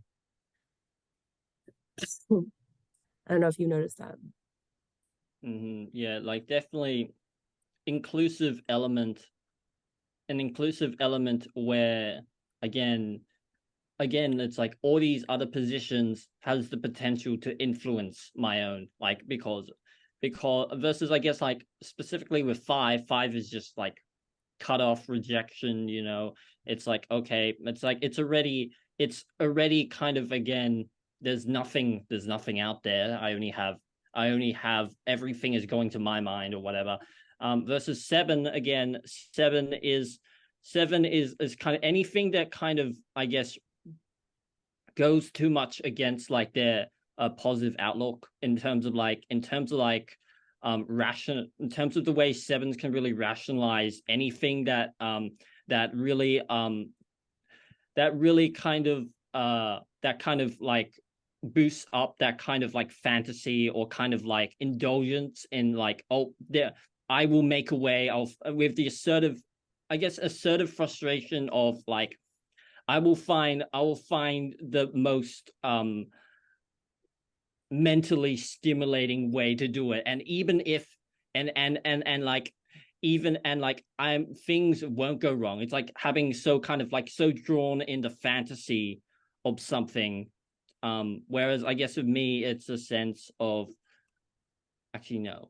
I don't know if you noticed that. Yeah, like definitely an inclusive element where again it's like all these other positions has the potential to influence my own, like because versus I guess like specifically with 5 is just like cut off rejection, you know. It's like, okay, it's like it's already kind of, again, there's nothing out there. I only have everything is going to my mind or whatever. Versus 7, again, 7 is kind of anything that kind of, I guess, goes too much against like their positive outlook in terms of the way 7s can really rationalize anything that really kind of like boosts up that kind of like fantasy or kind of like indulgence in like, oh, there, I will make a way of, with the assertive frustration of like, I will find the most mentally stimulating way to do it, and even if things won't go wrong. It's like having so drawn in the fantasy of something, whereas I guess with me it's a sense of, actually no,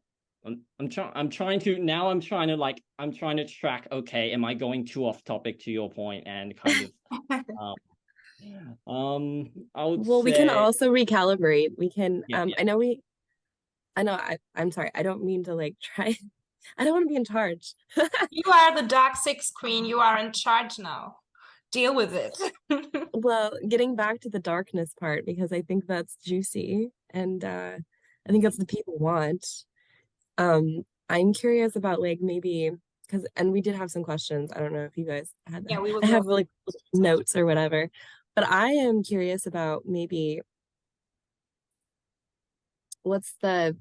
I'm trying to track, okay, am I going too off topic to your point, and kind of I would say, we can also recalibrate. We can yeah. I'm sorry, I don't mean to like try. I don't want to be in charge. You are the Dark 6 queen. You are in charge now. Deal with it. Well, getting back to the darkness part, because I think that's juicy, and I think that's what people want. I'm curious about like maybe and we did have some questions. I don't know if you guys had that. Yeah, we will I have go- like notes or whatever, but I am curious about maybe what's the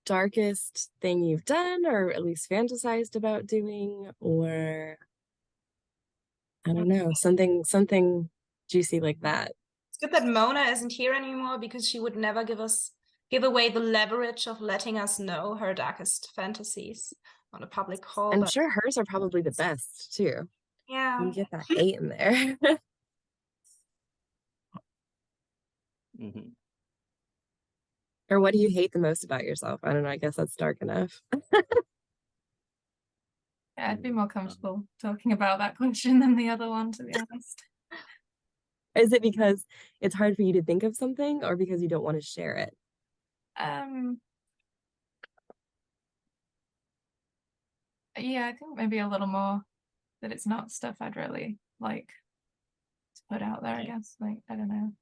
darkest thing you've done, or at least fantasized about doing, or I don't know, something juicy like that. It's good that Mona isn't here anymore, because she would never give away the leverage of letting us know her darkest fantasies on a public call. I'm but sure hers are probably the best too. yeah, You get that 8 in there. Mhm. Or what do you hate the most about yourself? I don't know. I guess that's dark enough. Yeah, I'd be more comfortable talking about that question than the other one, to be honest. Is it because it's hard for you to think of something, or because you don't want to share it? Yeah, I think maybe a little more that it's not stuff I'd really like to put out there, I guess. Like, I don't know.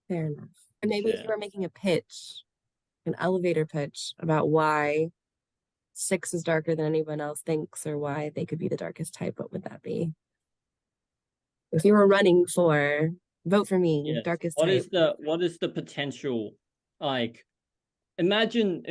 Fair enough. And maybe if you Yeah. were making a pitch, an elevator pitch about why 6 is darker than anyone else thinks, or why they could be the darkest type, what would that be? If you were running for vote for me, Yes. darkest What type. is the potential, like, imagine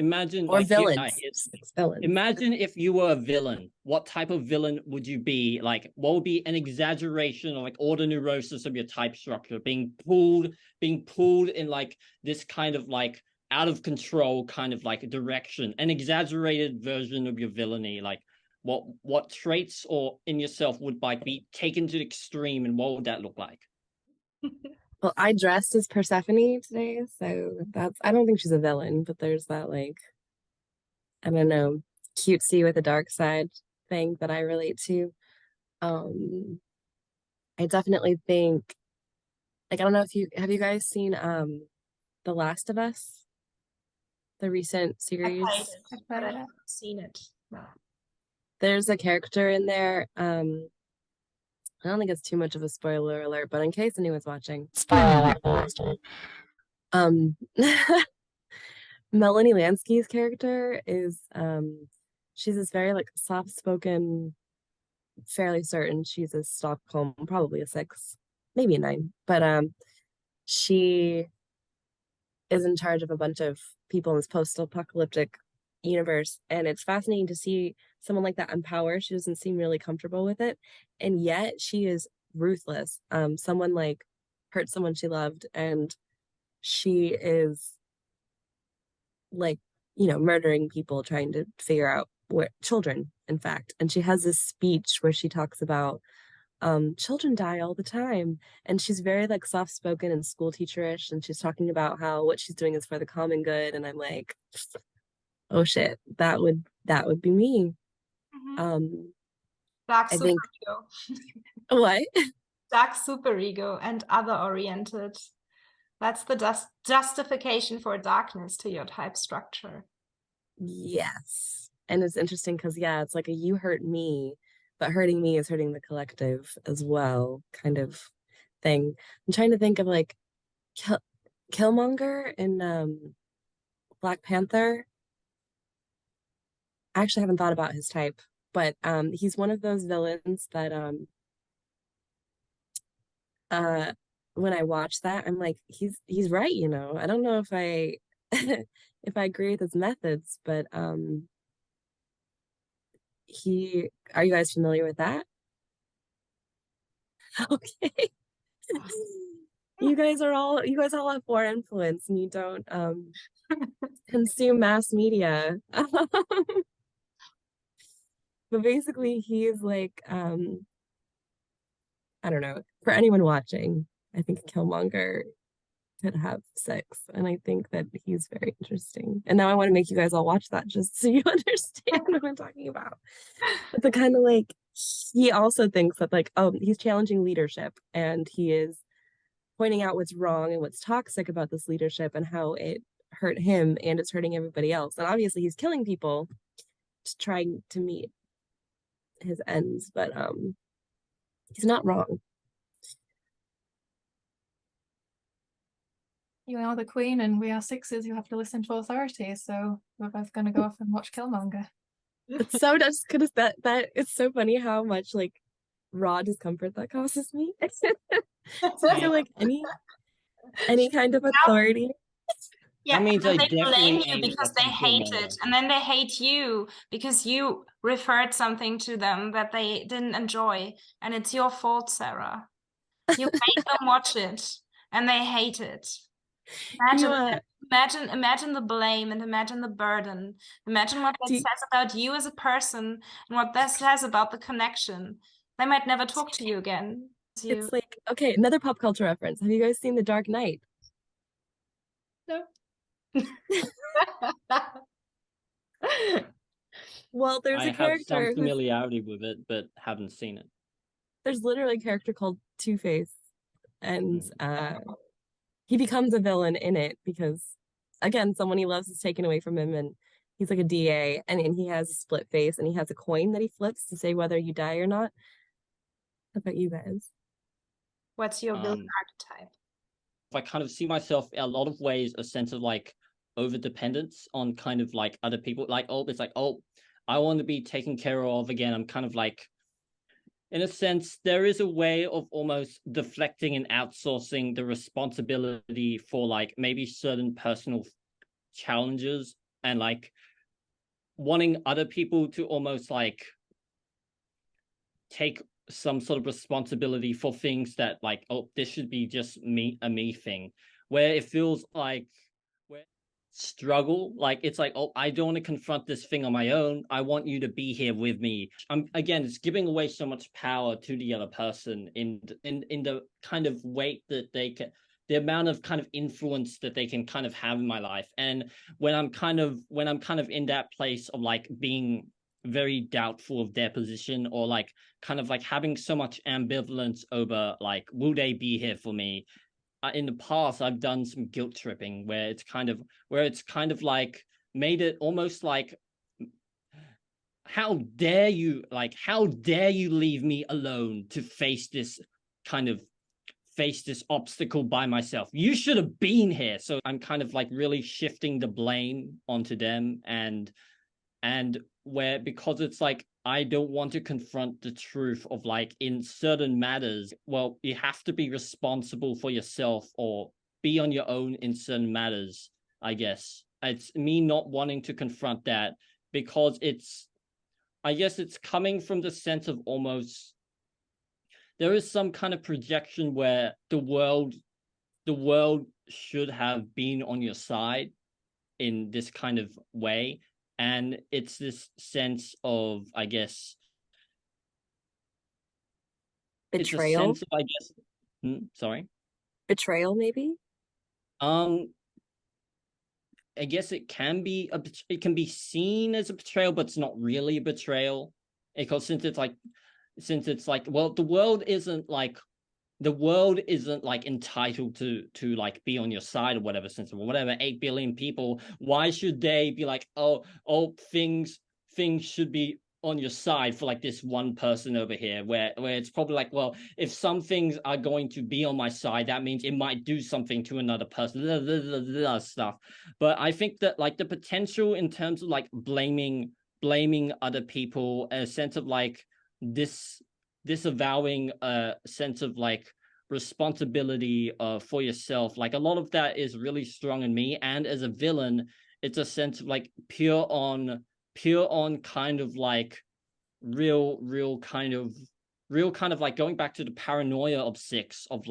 Or like villains. 6 villains. imagine if you were a villain, what type of villain would you be? Like, what would be an exaggeration or like neurosis of your type structure being pulled in like this kind of like out of control kind of like direction, an exaggerated version of your villainy? Like, what traits or in yourself would like be taken to the extreme, and what would that look like? Well, I dressed as Persephone today, so that's, I don't think she's a villain, but there's that, like, I don't know, cutesy with a dark side thing that I relate to. I definitely think, like, I don't know if you guys seen The Last of Us, the recent I played series? it, but I haven't seen it. No. There's a character in there. I don't think it's too much of a spoiler alert, but in case anyone's watching, spoiler alert. Melanie Lansky's character is she's this very like soft-spoken, fairly certain she's a Stockholm, probably a 6, maybe a 9, but she is in charge of a bunch of people in this post-apocalyptic universe, and it's fascinating to see someone like that in power. She doesn't seem really comfortable with it, and yet she is ruthless. Someone like hurt someone she loved, and she is like, you know, murdering people, trying to figure out where children, in fact. And she has this speech where she talks about children die all the time, and she's very like soft-spoken and school teacherish, and she's talking about how what she's doing is for the common good, and I'm like, oh shit, that would be me. Dark I think superego. what? Dark superego and other oriented. That's the justification for darkness to your type structure. Yes. And it's interesting because, yeah, it's like a you hurt me, but hurting me is hurting the collective as well, kind of thing. I'm trying to think of like Killmonger in Black Panther. I actually haven't thought about his type, but he's one of those villains that when I watch that, I'm like, he's right, you know. I don't know if I if I agree with his methods, but are you guys familiar with that? Okay. You guys all have 4 influence, and you don't consume mass media. But basically he's like I don't know, for anyone watching, I think Killmonger could have 6, and I think that he's very interesting. And now I want to make you guys all watch that just so you understand what I'm talking about. But the kind of like, he also thinks that like, oh, he's challenging leadership, and he is pointing out what's wrong and what's toxic about this leadership and how it hurt him and it's hurting everybody else. And obviously he's killing people to trying to meet his ends, but he's not wrong. You are the queen and we are 6s, you have to listen to authority, so we're both going to go off and watch Killmonger. It's so just because that it's so funny how much like raw discomfort that causes me. So I feel like any kind of authority. Yeah, means and I they blame definitely you aimed because at they some hate hormone. it, and then they hate you because you referred something to them that they didn't enjoy, and it's your fault, Sarah. You made them watch it, and they hate it. You Imagine the blame and imagine the burden. Imagine what that do says about you as a person and what that says about the connection. They might never talk to you again. it's like, okay, another pop culture reference. Have you guys seen The Dark Knight? No. Well, there's I a have some character who's familiarity with it, but haven't seen it. there's literally a character called Two-Face, and he becomes a villain in it because again, someone he loves is taken away from him, and he's like a DA, and he has a split face, and he has a coin that he flips to say whether you die or not. How about you guys? What's your villain archetype? I kind of see myself in a lot of ways a sense of like over dependence on kind of like other people. Like, oh, it's like, oh, I want to be taken care of again. I'm kind of like, in a sense, there is a way of almost deflecting and outsourcing the responsibility for like maybe certain personal challenges and like wanting other people to almost like take some sort of responsibility for things that like, oh, this should be just a me thing, where it feels like struggle, like it's like, oh, I don't want to confront this thing on my own, I want you to be here with me. Again, it's giving away so much power to the other person in the kind of weight that they can, the amount of kind of influence that they can kind of have in my life. And when I'm kind of in that place of like being very doubtful of their position, or like kind of like having so much ambivalence over like, will they be here for me? In the past, I've done some guilt tripping where it's kind of like made it almost like, how dare you leave me alone to face this obstacle by myself? You should have been here. So I'm kind of like really shifting the blame onto them, and where, because it's like, I don't want to confront the truth of like, in certain matters, well, you have to be responsible for yourself or be on your own in certain matters. I guess it's me not wanting to confront that because I guess it's coming from the sense of almost, there is some kind of projection where the world should have been on your side in this kind of way. And it's this sense of, I guess, Betrayal. It's a sense of, I guess, sorry. Betrayal, maybe. I guess it can be seen as a betrayal, but it's not really a betrayal, because since it's like, well, the world isn't like entitled to like be on your side or whatever, since whatever 8 billion people, why should they be like, oh, things should be on your side for like this one person over here, where it's probably like, well, if some things are going to be on my side, that means it might do something to another person, stuff. But I think that like the potential in terms of like blaming other people, a sense of like disavowing a sense of like responsibility for yourself, like a lot of that is really strong in me. And as a villain, it's a sense of like pure on kind of like real kind of like going back to the paranoia of 6, of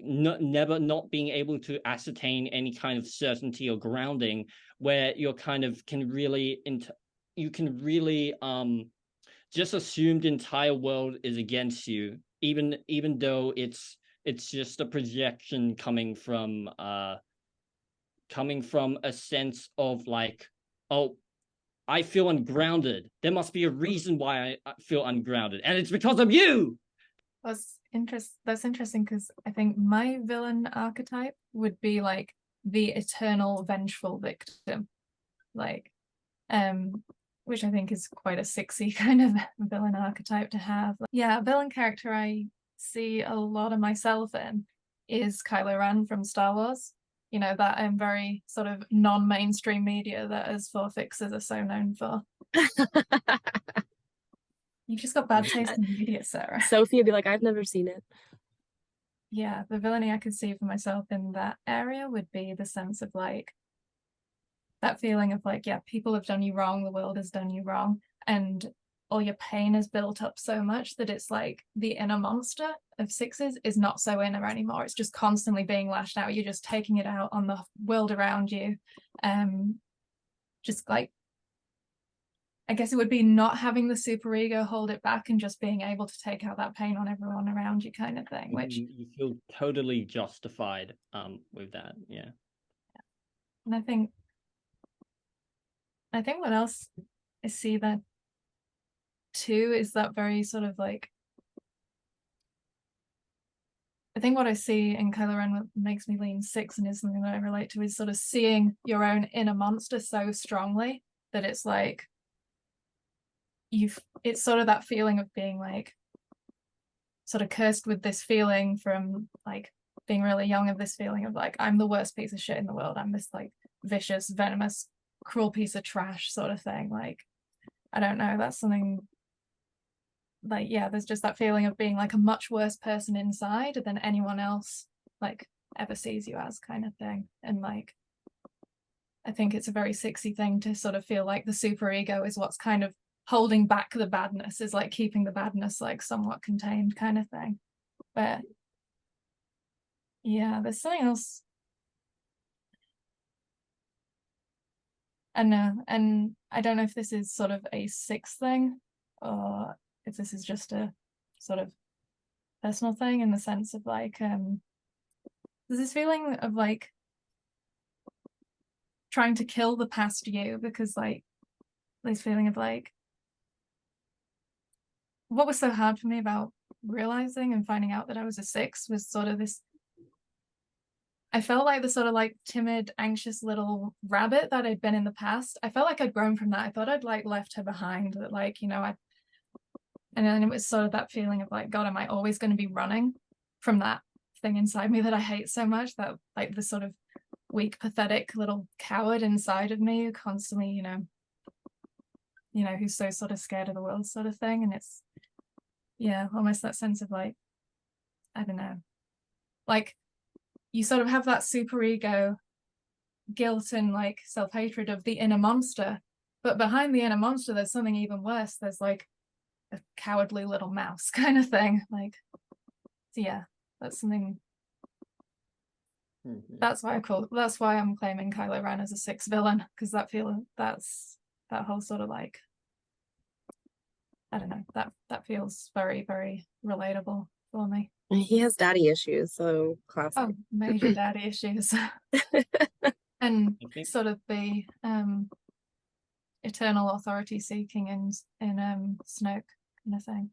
never not being able to ascertain any kind of certainty or grounding, where you're kind of you can really just assume the entire world is against you, even though it's just a projection coming from a sense of like, oh, I feel ungrounded. There must be a reason why I feel ungrounded, and it's because of you. That's interesting, because I think my villain archetype would be like the eternal vengeful victim, like which I think is quite a 6y kind of villain archetype to have. Yeah, a villain character I see a lot of myself in is Kylo Ren from Star Wars. You know, that very sort of non-mainstream media that us 4fixers are so known for. You've just got bad taste in media, Sarah. Sophie would be like, I've never seen it. Yeah, the villainy I could see for myself in that area would be the sense of like that feeling of like, yeah, people have done you wrong, the world has done you wrong, and all your pain is built up so much that it's like the inner monster of sixes is not so inner anymore. It's just constantly being lashed out. You're just taking it out on the world around you. Just like, I guess it would be not having the superego hold it back and just being able to take out that pain on everyone around you kind of thing, which you feel totally justified with that. Yeah. And I think what else I see that too is that very sort of like, I think what I see in Kylo Ren, what makes me lean 6 and is something that I relate to, is sort of seeing your own inner monster so strongly that it's like it's sort of that feeling of being like sort of cursed with this feeling from like being really young, of this feeling of like, I'm the worst piece of shit in the world. I'm this like vicious, venomous, cruel piece of trash sort of thing. Like, I don't know, that's something like, yeah, there's just that feeling of being like a much worse person inside than anyone else like ever sees you as kind of thing. And like, I think it's a very sixy thing to sort of feel like the superego is what's kind of holding back the badness, is like keeping the badness like somewhat contained kind of thing. But yeah, there's something else. And I don't know if this is sort of a 6 thing or if this is just a sort of personal thing, in the sense of like there's this feeling of like trying to kill the past you, because like this feeling of like, what was so hard for me about realizing and finding out that I was a 6 was sort of this, I felt like the sort of like timid, anxious little rabbit that I'd been in the past. I felt like I'd grown from that. I thought I'd like left her behind, that like, you know, and then it was sort of that feeling of like, God, am I always going to be running from that thing inside me that I hate so much, that like the sort of weak, pathetic little coward inside of me who constantly, you know, who's so sort of scared of the world sort of thing. And it's, yeah, almost that sense of like, I don't know, like you sort of have that superego guilt and like self-hatred of the inner monster, but behind the inner monster there's something even worse. There's like a cowardly little mouse kind of thing. Like, so yeah, that's something. That's why I'm claiming Kylo Ren as a 6 villain, because that's that whole sort of like, I don't know, that feels very, very relatable for me. He has daddy issues, so classic. Oh, major daddy issues. And sort of the eternal authority seeking in Snoke kind of thing.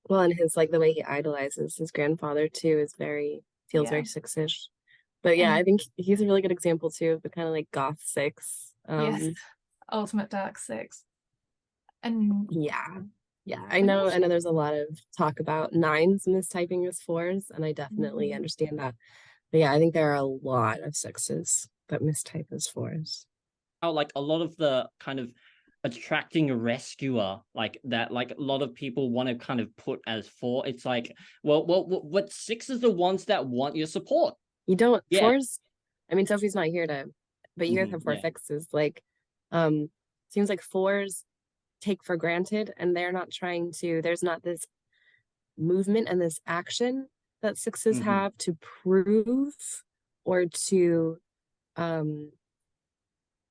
Well, and his like the way he idolizes his grandfather too is feels very 6-ish. But yeah, I think he's a really good example too of the kind of like goth 6. Yes, ultimate dark 6. And yeah, I know there's a lot of talk about 9s mistyping as 4s, and I definitely understand that. But yeah, I think there are a lot of 6s that mistype as 4s. Oh, like a lot of the kind of attracting a rescuer, like that, like a lot of people want to kind of put as 4. It's like, well, what 6s are the ones that want your support. You don't 4s. I mean, Sophie's not here but you guys have 4 fixes. Like, seems like 4s take for granted, and they're not trying to. There's not this movement and this action that 6s have to prove or to.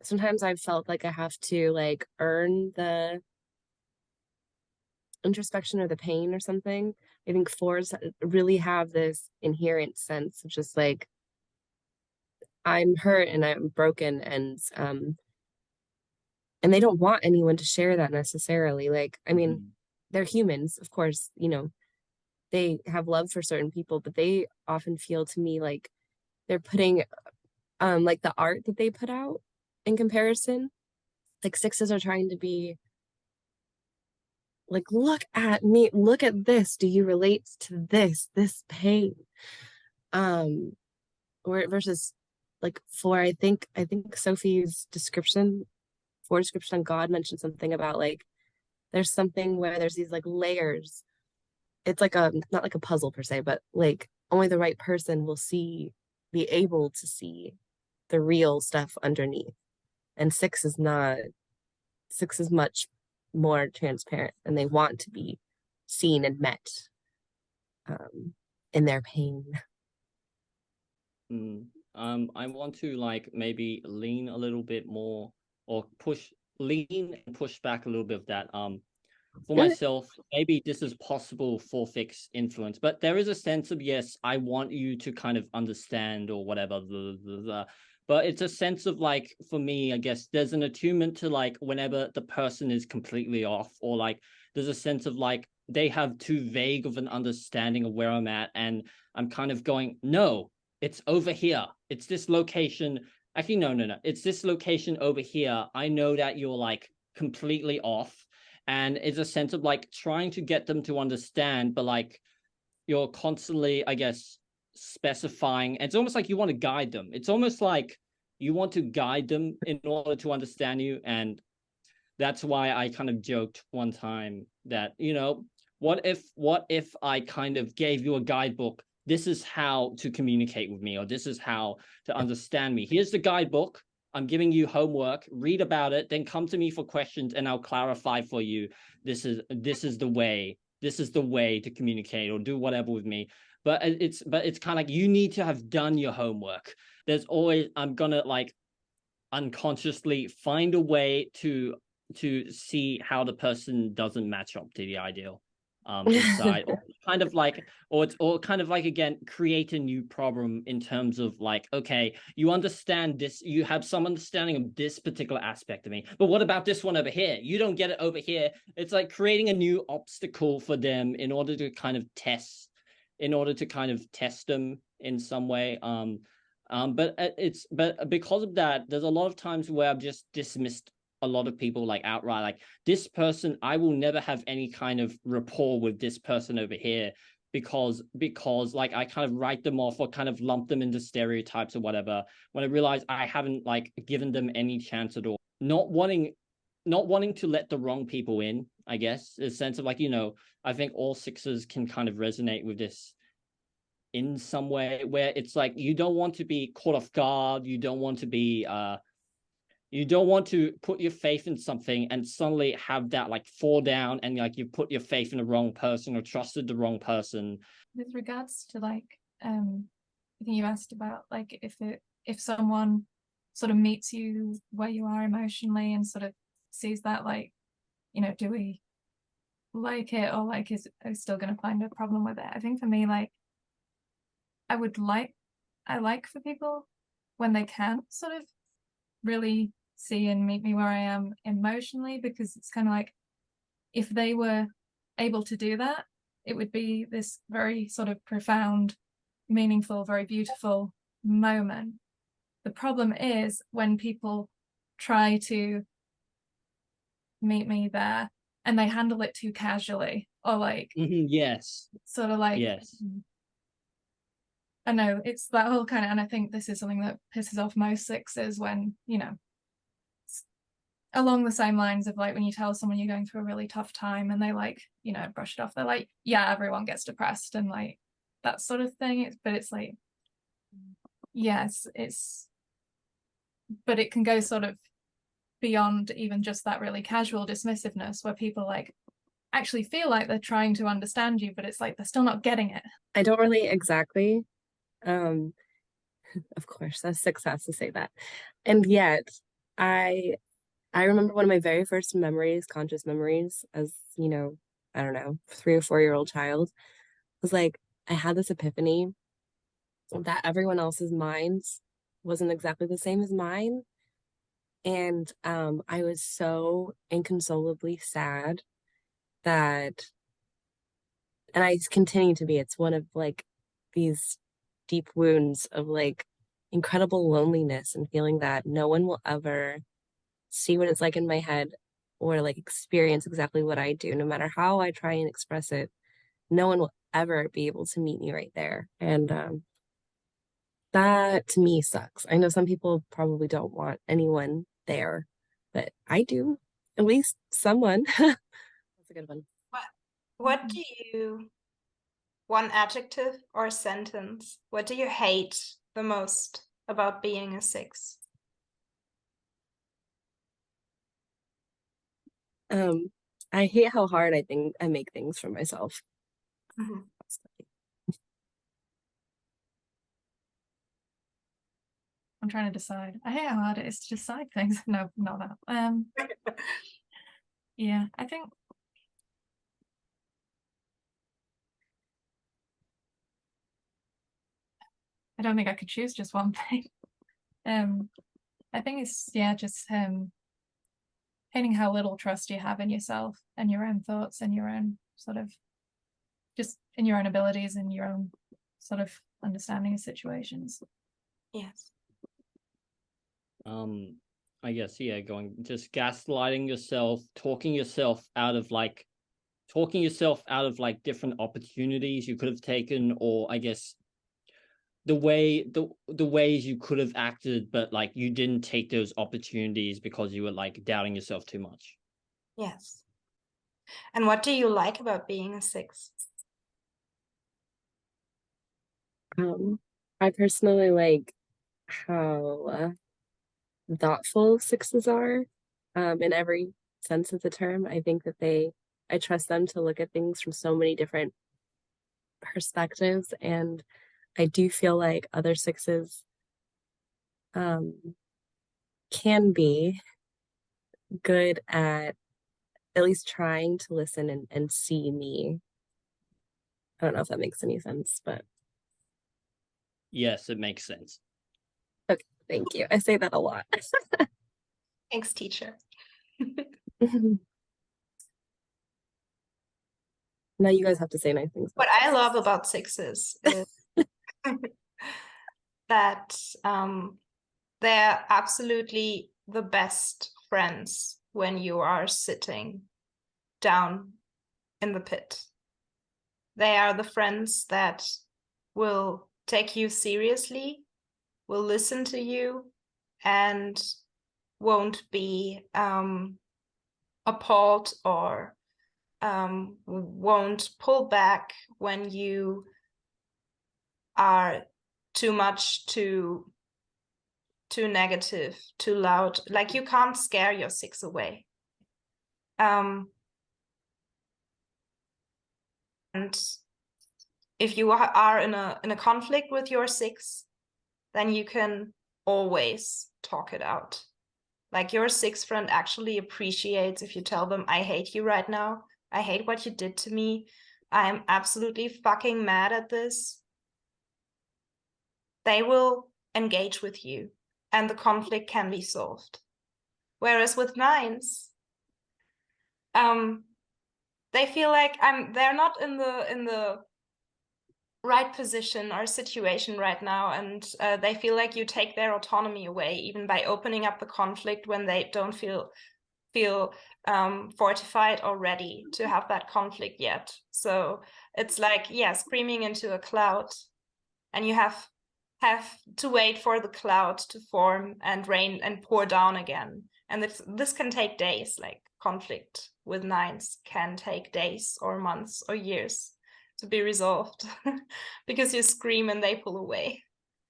Sometimes I've felt like I have to like earn the introspection or the pain or something. I think 4s really have this inherent sense of just like, I'm hurt and I'm broken, and they don't want anyone to share that necessarily. Like, I mean, they're humans, of course, you know, they have love for certain people, but they often feel to me like they're putting like the art that they put out in comparison. Like 6s are trying to be like, look at me, look at this, do you relate to this pain? Or versus like 4, I think Sophie's description for description on God mentioned something about like there's something where there's these like layers. It's like a not like a puzzle per se, but like only the right person will be able to see the real stuff underneath. And six is not. Six is much more transparent, and they want to be seen and met in their pain. I want to like maybe lean a little bit more, or lean and push back a little bit of that. For myself, maybe this is possible for fixed influence, but there is a sense of, yes, I want you to kind of understand or whatever, but it's a sense of like, for me, I guess there's an attunement to like whenever the person is completely off, or like there's a sense of like they have too vague of an understanding of where I'm at, and I'm kind of going, no, it's over here. It's this location. Actually, no. It's this location over here. I know that you're like completely off. And it's a sense of like trying to get them to understand, but like you're constantly, I guess, specifying. It's almost like you want to guide them. It's almost like you want to guide them in order to understand you. And that's why I kind of joked one time that, you know, what if I kind of gave you a guidebook? This is how to communicate with me, or this is how to understand me. Here's the guidebook. I'm giving you homework, read about it, then come to me for questions and I'll clarify for you. This is the way to communicate or do whatever with me. But it's kind of like you need to have done your homework. There's always, I'm gonna like unconsciously find a way to see how the person doesn't match up to the ideal inside, or kind of like again create a new problem in terms of like, okay, you understand this, you have some understanding of this particular aspect of me, but what about this one over here? You don't get it over here. It's like creating a new obstacle for them in order to kind of test them in some way. But because of that, there's a lot of times where I've just dismissed a lot of people like outright, like this person, I will never have any kind of rapport with this person over here, because like I kind of write them off or kind of lump them into stereotypes or whatever, when I realize I haven't like given them any chance at all. Not wanting to let the wrong people in, I guess, a sense of like, you know, I think all sixes can kind of resonate with this in some way, where it's like you don't want to be caught off guard, you don't want to put your faith in something and suddenly have that like fall down, and like you put your faith in the wrong person or trusted the wrong person. With regards to like, I think you asked about like if someone sort of meets you where you are emotionally and sort of sees that, like, you know, do we like it, or like are we still going to find a problem with it? I think for me, like, I like for people when they can sort of really see and meet me where I am emotionally, because it's kind of like if they were able to do that, it would be this very sort of profound, meaningful, very beautiful moment. The problem is when people try to meet me there and they handle it too casually, or like yes, sort of like, yes, I know it's that whole kind of, and I think this is something that pisses off most sixes, when, you know, along the same lines of like when you tell someone you're going through a really tough time and they like, you know, brush it off. They're like, yeah, everyone gets depressed and like that sort of thing. But it's like, yes, but it can go sort of beyond even just that really casual dismissiveness, where people like actually feel like they're trying to understand you, but it's like they're still not getting it. I don't really exactly. Of course, that's success to say that. And yet, I remember one of my very first memories, conscious memories, as, you know, I don't know, 3 or 4-year-old child, was like, I had this epiphany that everyone else's minds wasn't exactly the same as mine. And I was so inconsolably sad that, and I continue to be, it's one of like these deep wounds of like incredible loneliness and feeling that no one will ever see what it's like in my head or like experience exactly what I do, no matter how I try and express it. No one will ever be able to meet me right there. And that to me sucks. I know some people probably don't want anyone there, but I do. At least someone. That's a good one. What do you, one adjective or sentence, what do you hate the most about being a 6? I hate how hard I think I make things for myself. Mhm. I'm trying to decide. I hate how hard it is to decide things. No, not that. Yeah, I think I don't think I could choose just one thing. I think it's just hating how little trust you have in yourself and your own thoughts and your own sort of just in your own abilities and your own sort of understanding of situations. Yes. I guess, yeah, just gaslighting yourself, talking yourself out of like different opportunities you could have taken, or I guess the ways you could have acted, but like you didn't take those opportunities because you were like doubting yourself too much. Yes. And what do you like about being a 6? I personally like how thoughtful 6s are, in every sense of the term. I think that I trust them to look at things from so many different perspectives, and I do feel like other 6s can be good at least trying to listen and see me. I don't know if that makes any sense, but Yes, it makes sense. okay, thank you. I say that a lot. Thanks, teacher. Now you guys have to say nice things. What I love about 6s is that they're absolutely the best friends when you are sitting down in the pit. They are the friends that will take you seriously, will listen to you, and won't be appalled or won't pull back when you are too much, too negative, too loud. Like, you can't scare your 6 away. And if you are in a conflict with your 6, then you can always talk it out. Like, your 6 friend actually appreciates if you tell them, I hate you right now. I hate what you did to me. I'm absolutely fucking mad at this. They will engage with you and the conflict can be solved. Whereas with 9s, they feel like they're not in the right position or situation right now, and they feel like you take their autonomy away even by opening up the conflict when they don't feel fortified or ready to have that conflict yet. So it's like, yeah, screaming into a cloud, and you have to wait for the cloud to form and rain and pour down again. And this can take days. Like, conflict with 9s can take days or months or years to be resolved because you scream and they pull away,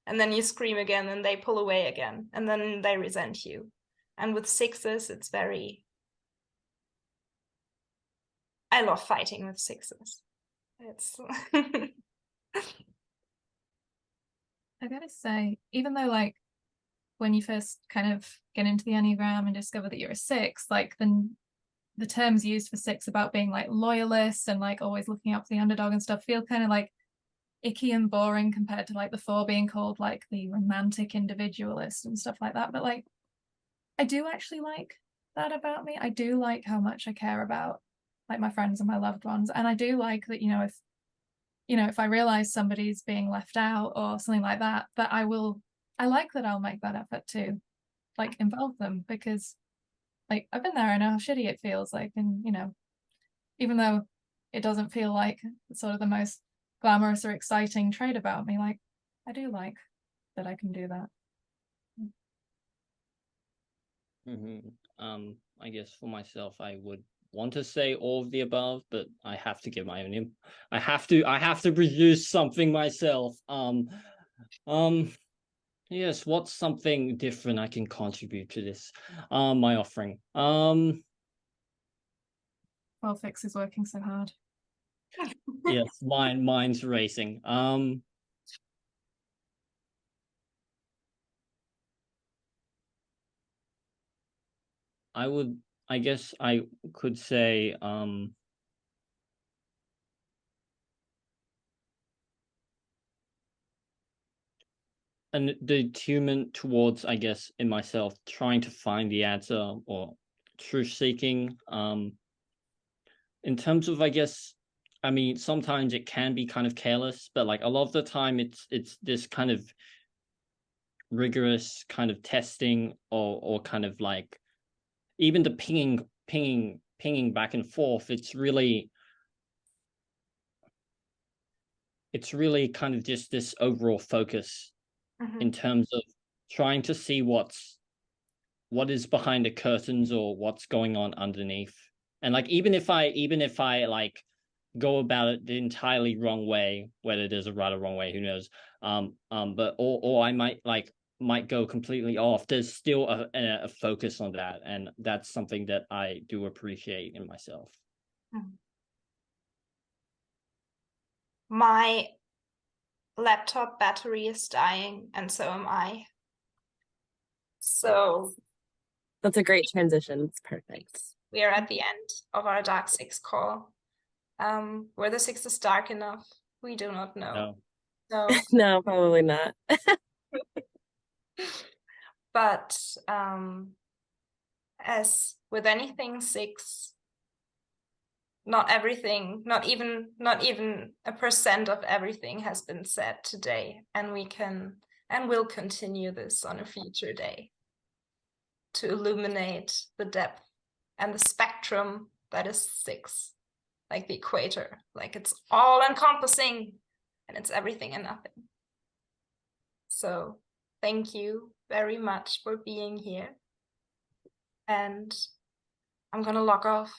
and then you scream again and they pull away again, and then they resent you. And with 6s, it's very, I love fighting with 6s. It's I gotta say, even though like when you first kind of get into the Enneagram and discover that you're a 6, like the terms used for 6 about being like loyalist and like always looking out for the underdog and stuff feel kind of like icky and boring compared to like the 4 being called like the romantic individualist and stuff like that. But like, I do actually like that about me. I do like how much I care about like my friends and my loved ones, and I do like that, if I realize somebody's being left out or something like that, I like that I'll make that effort to like involve them, because like I've been there, I know how shitty it feels like, and even though it doesn't feel like sort of the most glamorous or exciting trait about me, like I do like that I can do that. I guess for myself, I would want to say all of the above, but I have to give my own. I have to produce something myself. Yes, what's something different I can contribute to this? My offering. Well, Fix is working so hard. Yes, mine's racing. I guess I could say and the attunement towards, I guess, in myself, trying to find the answer or truth seeking. In terms of, I guess, I mean, sometimes it can be kind of careless, but like a lot of the time it's this kind of rigorous kind of testing or kind of like even the pinging back and forth. It's really kind of just this overall focus in terms of trying to see what is behind the curtains or what's going on underneath. And like even if I like go about it the entirely wrong way, whether there's a right or wrong way, who knows, but or I might go completely off, there's still a focus on that, and that's something that I do appreciate in myself. My laptop battery is dying, and so am I. So That's a great transition. It's perfect. we are at the end of our Dark Six call. Were the sixes dark enough? We do not know. No. So No, probably not. but as with anything six, not everything, not even 1% of everything has been said today, and we can and will continue this on a future day to illuminate the depth and the spectrum that is six, like the equator, like it's all encompassing and it's everything and nothing. So thank you very much for being here, and I'm gonna log off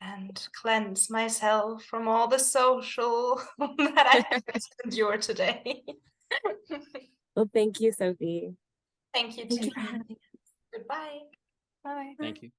and cleanse myself from all the social that I have to endure today. Well, thank you, Sophie. Thank you, Thank you team. for having us. Goodbye. Bye. Thank you.